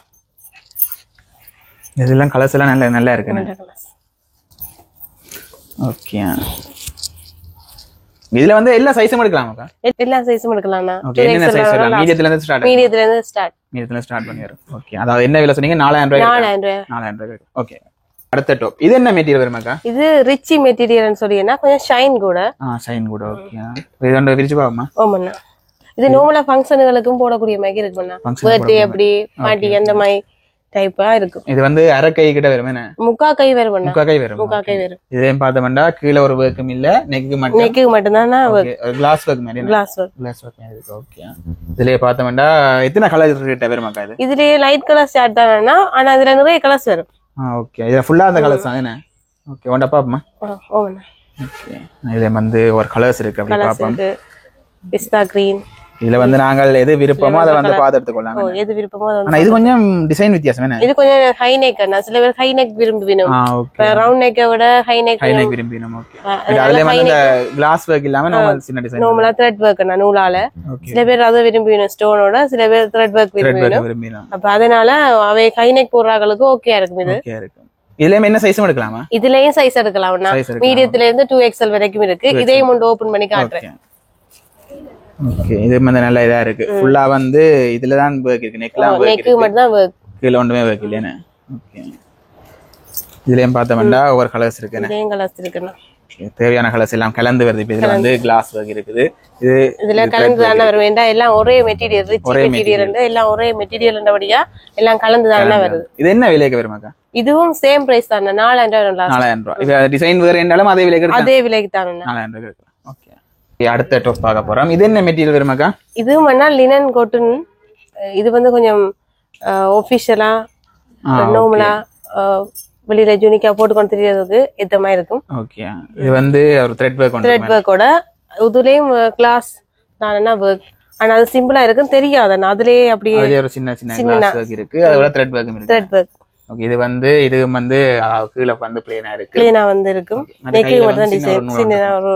இதெல்லாம் கலர்ஸ் எல்லாம் நல்ல நல்லா இருக்கு. ஓகே, இதுல வந்து எல்லா சைஸும் எடுக்கலாமாக்கா? எல்லா சைஸும் எடுக்கலாம்ண்ணா. என்ன சைஸ் சொல்லலாம்? மீடியத்துல இருந்து ஸ்டார்ட் பண்ணிரும். ஓகே, அதாவது என்ன விலை சொன்னீங்க? 4000 ரூபாய். ஓகே, அடுத்த டாப் இது என்ன மெட்டீரியல் வருமாக்கா? இது ரிச் மெட்டீரியல்னு சொல்லினா கொஞ்சம் ஷைன் கூட. ஷைன் கூட. ஓகே, இது வந்து விரிச்சு பாப்போமா. ஆமாண்ணா, இது நார்மலா ஃபங்க்ஷனுகளுக்கும் போடக்கூடிய மாதிரி இருக்குண்ணா. பர்த்டே அப்படி பார்ட்டி அந்த மாதிரி டைப்பா இருக்கும். இது வந்து அரை கை கிட்ட வரும், என்ன முக்கா கை வரும். முக்கா கை வரும். இதே பார்த்தோம்னா கீழ ஒரு வர்க்கும் இல்ல, நெக்கு மட்டும் தான் கிளாஸ் வர்க் மாதிரி. கிளாஸ் வர்க் இருக்கு. ஓகே, இதுலயே பார்த்தோம்னா எத்தனை கலர் கிட்ட வருமாக்கா? இது இதுலயே லைட் கலர் ஸ்டார்ட் தானா, ஆனா அதுல நிறைய கலர்ஸ் வரும். ஓகே, இது ஃபுல்லா அந்த கலர்ஸ் தான், என்ன? ஓகே, ஒண்ணா பாப்போமா. ஓமண்ணா. ஓகே, இதுல வந்து ஒரு கலர்ஸ் இருக்கு, அப்படி பாப்போம். பிஸ்தா கிரீன், இதுல வந்து நாங்கள் எது விருப்பமோ அதை வந்து பார்த்து எடுத்துக்கொள்ளலாம். எது விருப்பமோ ஆனா இது கொஞ்சம் டிசைன் வித்தியாசம் என்ன? இது கொஞ்சம் ஹை நெக் அண்ணா. சில பேர் ஹை நெக் விரும்பினோம். ரவுண்ட் நெக்கை விட ஹை நெக் விரும்பினோம். ஓகே. அதுல வந்து இந்த கிளாஸ் ஒர்க் இல்லாம நார்மல் சின்ன டிசைன். நார்மலா த்ரெட் ஒர்க் அண்ணா நூலால. சில பேர் அதை விரும்பினோம் ஸ்டோனோட, சில பேர் த்ரெட் ஒர்க் விரும்பினோம். அப்ப அதனால அவை ஹை நெக் போடுறவங்களுக்கு ஓகே இருக்கும். இது ஓகே இருக்கும். இதுலயும் என்ன சைஸும் எடுக்கலாமா? இதுலயும் சைஸ் எடுக்கலாம்னா மீடியத்துல இருந்து 2XL வரைக்கும் இருக்கு. இதையும் முண்டு ஓபன் பண்ணி காட்டுறேன். ஓகே. இது வந்து நல்ல இதா இருக்கு. ஃபுல்லா வந்து இதுல தான் வர்க் இருக்கு. நெக்லாம் வர்க் இருக்கு. நெக் மட்டும் தான் வர்க். கீழ ஒண்ணுமே வர்க் இல்லையா? ஓகே. இதுலயும் பார்த்தோம்னா ஒவ்வொரு கலர்ஸ் இருக்குன்னு. இதே கலர்ஸ் இருக்குன்னா தேவையான கலர்ஸ் எல்லாம் கலந்து வருது. இப்ப இதுல வந்து கிளாஸ் வர்க் இருக்குது. இதுல கலந்து தானே வரும். ஏண்டா எல்லாம் ஒரே மெட்டீரியல், ரிச் மெட்டீரியல் எல்லாம் ஒரே மெட்டீரியல்ன்றபடியா எல்லாம் கலந்து தானே வருது. இது என்ன விலைக்கு வருமாக்கா? இதுவும் சேம் பிரைஸ் தானே. 4000 ரூபாய். இது டிசைன் வேற என்னலும் அதே விலைக்கு அதே விலைக்கு தானே. 4000 ரூபாய். ஓகே. அடுத்த டாப் பார்க்க போறோம். இது என்ன மெட்டீரியல் வருமாக்கா? இதுவும் வேணா லினன் காட்டன். இது வந்து கொஞ்சம் ஆபீஷியலா நார்மலா வெளியில ஜூனிக்கா போட்டு கொண்டு தெரியறதுக்கு ஏத்த மாதிரி இருக்கும். ஓகே. இது வந்து ஒரு த்ரெட் ஒர்க்கோட இதுலயும் கிளாஸ் தானே வர்க். ஆனா அது சிம்பிளா இருக்குன்னு தெரியாது. அதுலயே அப்படியே ஒரு சின்ன சின்ன கிளாஸ் வர்க் இருக்கு. அதோட த்ரெட் வர்க்கும் இருக்கு. Thread work. ஓகே. இது வந்து கீழ வந்து பிளேனா இருக்கு. பிளேனா வந்து இருக்கும். நெக்கு மட்டும் தான் டிசைன் சின்னதா ஒரு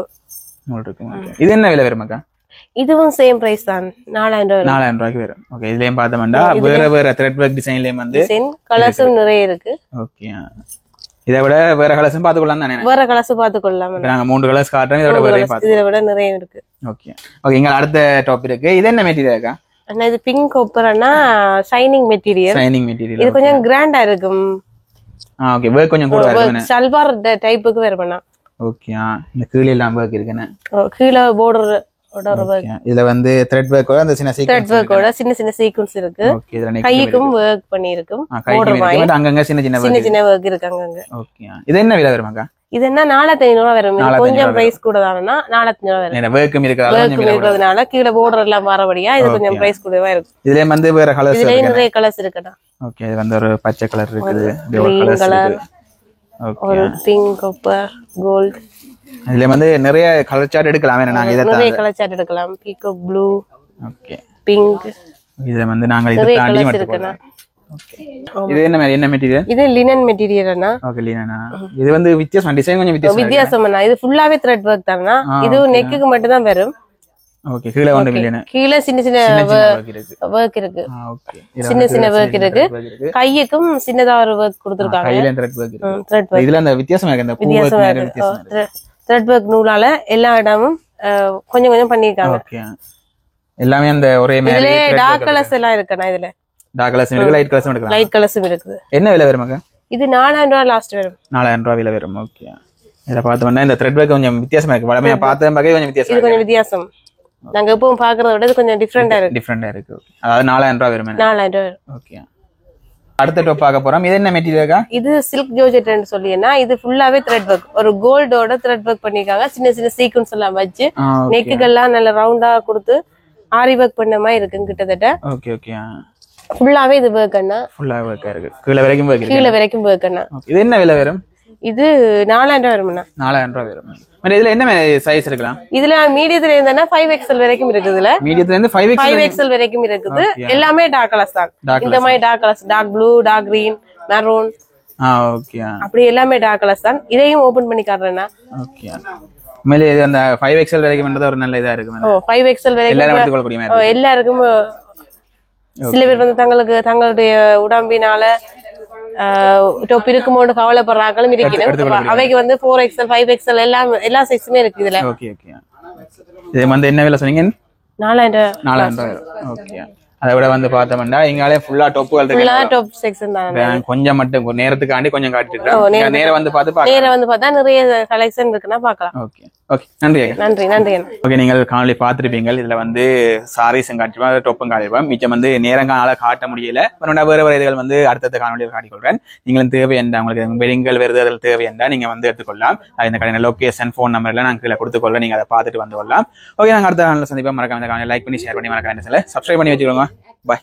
நூல் இருக்கு. இது என்ன விலை வருமாக்கா? இதுவும் சேம் பிரைஸ் தான். 4000 ரூபாய்க்கு வரும். ஓகே. இதுலயும் பார்த்தோம்னா வேற த்ரெட் வர்க் டிசைன்லயும் வந்து கலர்ஸும் நிறைய இருக்கு. ஓகே. இதை விட வேற கலர்ஸும் பாத்துக்கொள்ளலாம் தானே? வேற கலர்ஸ் பாத்துக்கொள்ளலாம். நாங்க 3 கலர்ஸ் காட்டுறோம். இதோட இதை விட நிறைய இருக்கு. ஓகே. ஓகே. இங்க அடுத்த டாப் இருக்கு. இது என்ன மெட்டீரியல்க்கா? அண்ணா இது பிங்க் காப்பர்னா ஷைனிங் மெட்டீரியல். இது கொஞ்சம் கிராண்டா இருக்கும். ஓகே. வர்க் கொஞ்சம் கூட இருக்கு. சல்வார் டைப்புக்கு வேற பண்ணா. ஓகே. இந்த கீழ எல்லாம் வர்க் இருக்குனே. கீழ border இதுல வந்து த்ரெட் வர்க்கோட அந்த சின்ன சின்ன சீக்வென்ஸ் இருக்கு. கைக்கும் வர்க் பண்ணி இருக்கும். அங்கங்க சின்ன சின்ன வர்க் இருக்கு அங்கங்க. ஓகே. இது என்ன விலை வருமாக்கா? இது என்ன 4500 வரும். கொஞ்சம் பிரைஸ் கூட தானா 4500 வரும். வர்க்கும் இருக்கிறதுனால கீழ border எல்லாம் மாறபடியா இது கொஞ்சம் பிரைஸ் கூடவா இருக்கு. இதுல வந்து வேற கலர்ஸ் இதுல நிறைய கலர்ஸ் இருக்குடா. ஓகே. இது வந்து ஒரு பச்சை கலர் இருக்குது. ஒரு கலர். ஓகே. ஒரு பிங்க் காப்பர் கோல்ட். இதுல வந்து நிறைய கலர் சார்ட் எடுக்கலாம். நாங்க இத நிறைய கலர் சார்ட் எடுக்கலாம். Peacock blue. ஓகே. பிங்க். இதுல வந்து நாங்க இத தாண்டி மட்டும். ஓகே. இது என்ன மெட்டீரியல்? இது லினன் மெட்டீரியல் அண்ணா. ஓகே. லினனா. இது வந்து வித்தியாசம் டிசைன் கொஞ்சம் வித்தியாசம் அண்ணா. இது ஃபுல்லாவே த்ரெட் வர்க் தானா. இது நெக்குக்கு மட்டும் தான் வரும். ஓகே. கீழ வந்து மில்லியன். கீழ சின்ன சின்ன வர்க் இருக்கு. ஓகே. சின்ன வர்க் இருக்கு. கையக்கும் சின்னதா ஒரு வர்க் கொடுத்திருக்காங்க. கையில த்ரெட் வர்க் இருக்கு. Thread work. இதுல அந்த வித்தியாசமா இருக்கு. அந்த பூ வர்க் த்ரெட் வர்க் நூலால எல்லா இடமும் கொஞ்சம் கொஞ்சம் பண்ணிருக்காங்க. ஓகே. எல்லாமே அந்த ஒரே மாதிரி. இதுல டார்க் கலர்ஸ் எல்லாம் இருக்குனா. இதுல டார்க் கலர்ஸ் இருக்கு, லைட் கலர்ஸ் எடுக்கலாம். லைட் கலர்ஸும் இருக்குது. என்ன விலை வருமாங்க? இது 4000 ரூபாய் லாஸ்ட் வரும். 4000 ரூபாய் விலை வரும். ஓகே. இத பார்த்தோம்னா இந்த த்ரெட் வர்க் கொஞ்சம் வித்தியாசமா இருக்கு. வளமையா பார்த்த பகை கொஞ்சம் வித்தியாசமா இருக்கு. இது கொஞ்சம் வித்தியாசம். நாங்க எப்பவும் பாக்குறத விட இது கொஞ்சம் டிஃபரெண்டா இருக்கு. ஓகே. அதாவது 4000 ரூபாய் வரும். 4000 ரூபாய். ஓகே. அடுத்த டாப் பார்க்க போறோம். இது என்ன மெட்டீரியல்க்கா? இது சில்க் ஜார்ஜெட்னு சொல்லினா இது ஃபுல்லாவே த்ரெட் வர்க். ஒரு கோல்டோட த்ரெட் வர்க் பண்ணிருக்காங்க. சின்ன சின்ன சீக்வென்ஸ் எல்லாம் வச்சு நெக்குகள்லாம் நல்ல ரவுண்டா கொடுத்து ஆரி வர்க் பண்ண மாதிரி இருக்கு கிட்டத்தட்ட. ஓகே. ஓகே. ஃபுல்லாவே இது வர்க் அண்ணா. ஃபுல்லா வர்க் இருக்கு. கீழ வரைக்கும் வர்க் இருக்கு. கீழ வரைக்கும் வர்க் அண்ணா. இது என்ன விலை வரும்? இது 4000 ரூபாய் வரும்ண்ணா. 4000 ரூபாய் வரும். இதுல என்ன சைஸ் இருக்கலாம்? இதுல மீடியத்துல இருந்தா 5XL வரைக்கும் இருக்குது. இதுல மீடியத்துல இருந்து 5XL வரைக்கும் இருக்குது. எல்லாமே டார்க் கலர்ஸ் தான். இந்த மாதிரி dark colours, dark blue, dark green, maroon. Okay. அப்படி எல்லாமே டார்க் கலர்ஸ் தான். இதையும் ஓபன் பண்ணி காட்டுறேன்னா. ஓகே. மேலே இது அந்த 5XL வரைக்கும் பண்றது ஒரு நல்ல இதா இருக்கு. 5XL வரைக்கும் எல்லாரும் எடுத்துக்கொள்ளக்கூடிய மாதிரி. எல்லாருக்கும் சில பேர் வந்து தங்களுடைய உடம்பினால டொப் இருக்குமோன்னு கவலைப்படுறாங்களும் இருக்கணும். அவைக்கு வந்து 4XL 5XL எல்லா சைஸுமே இருக்கு இதுல. ஓகே. ஓகே. இது வந்து என்ன விலை சொன்னீங்க? 4000 ரூபாய். ஓகே. அதை விட வந்து பார்த்தோம்னா இங்காலே ஃபுல்லா டொப்புகள் இருக்கு. டாப் செக்ஷன் தான். கொஞ்சம் மட்டும் நேரத்துக்காண்டி கொஞ்சம் காட்டிட்டு நேரம் வந்து பார்த்தா நிறைய கலெக்ஷன் இருக்குன்னா பார்க்கலாம். ஓகே. ஓகே. நன்றி. ஓகே. நீங்கள் காணொலி பார்த்திருப்பீங்க. இதுல வந்து சாரீஸும் காட்டிப்போம், டொப்பும் காட்டிப்போம். மிச்சம் வந்து நேரங்கால காட்ட முடியல. வேற இதுகள் வந்து அடுத்த காணொலியில் காட்டிக்கொள்றேன். நீங்களும் தேவை என்றா உங்களுக்கு வெறிங்கள் வருது அதில் தேவை என்றா நீங்க வந்து எடுத்துக்கொள்ளலாம். இந்த கடையில லொகேஷன், ஃபோன் நம்பர் எல்லாம் நான் கீழே கொடுத்துக்கொள்ள, நீங்க அதை பார்த்துட்டு வந்து கொள்ளலாம். ஓகே. நாங்கள் அடுத்த காணொலியில் சந்திப்போம். மறக்காம இந்த காணொலியை லைக் பண்ணி ஷேர் பண்ணி மறக்காம சப்ஸ்கிரைப் பண்ணி வச்சுக்கோங்க. பாய்.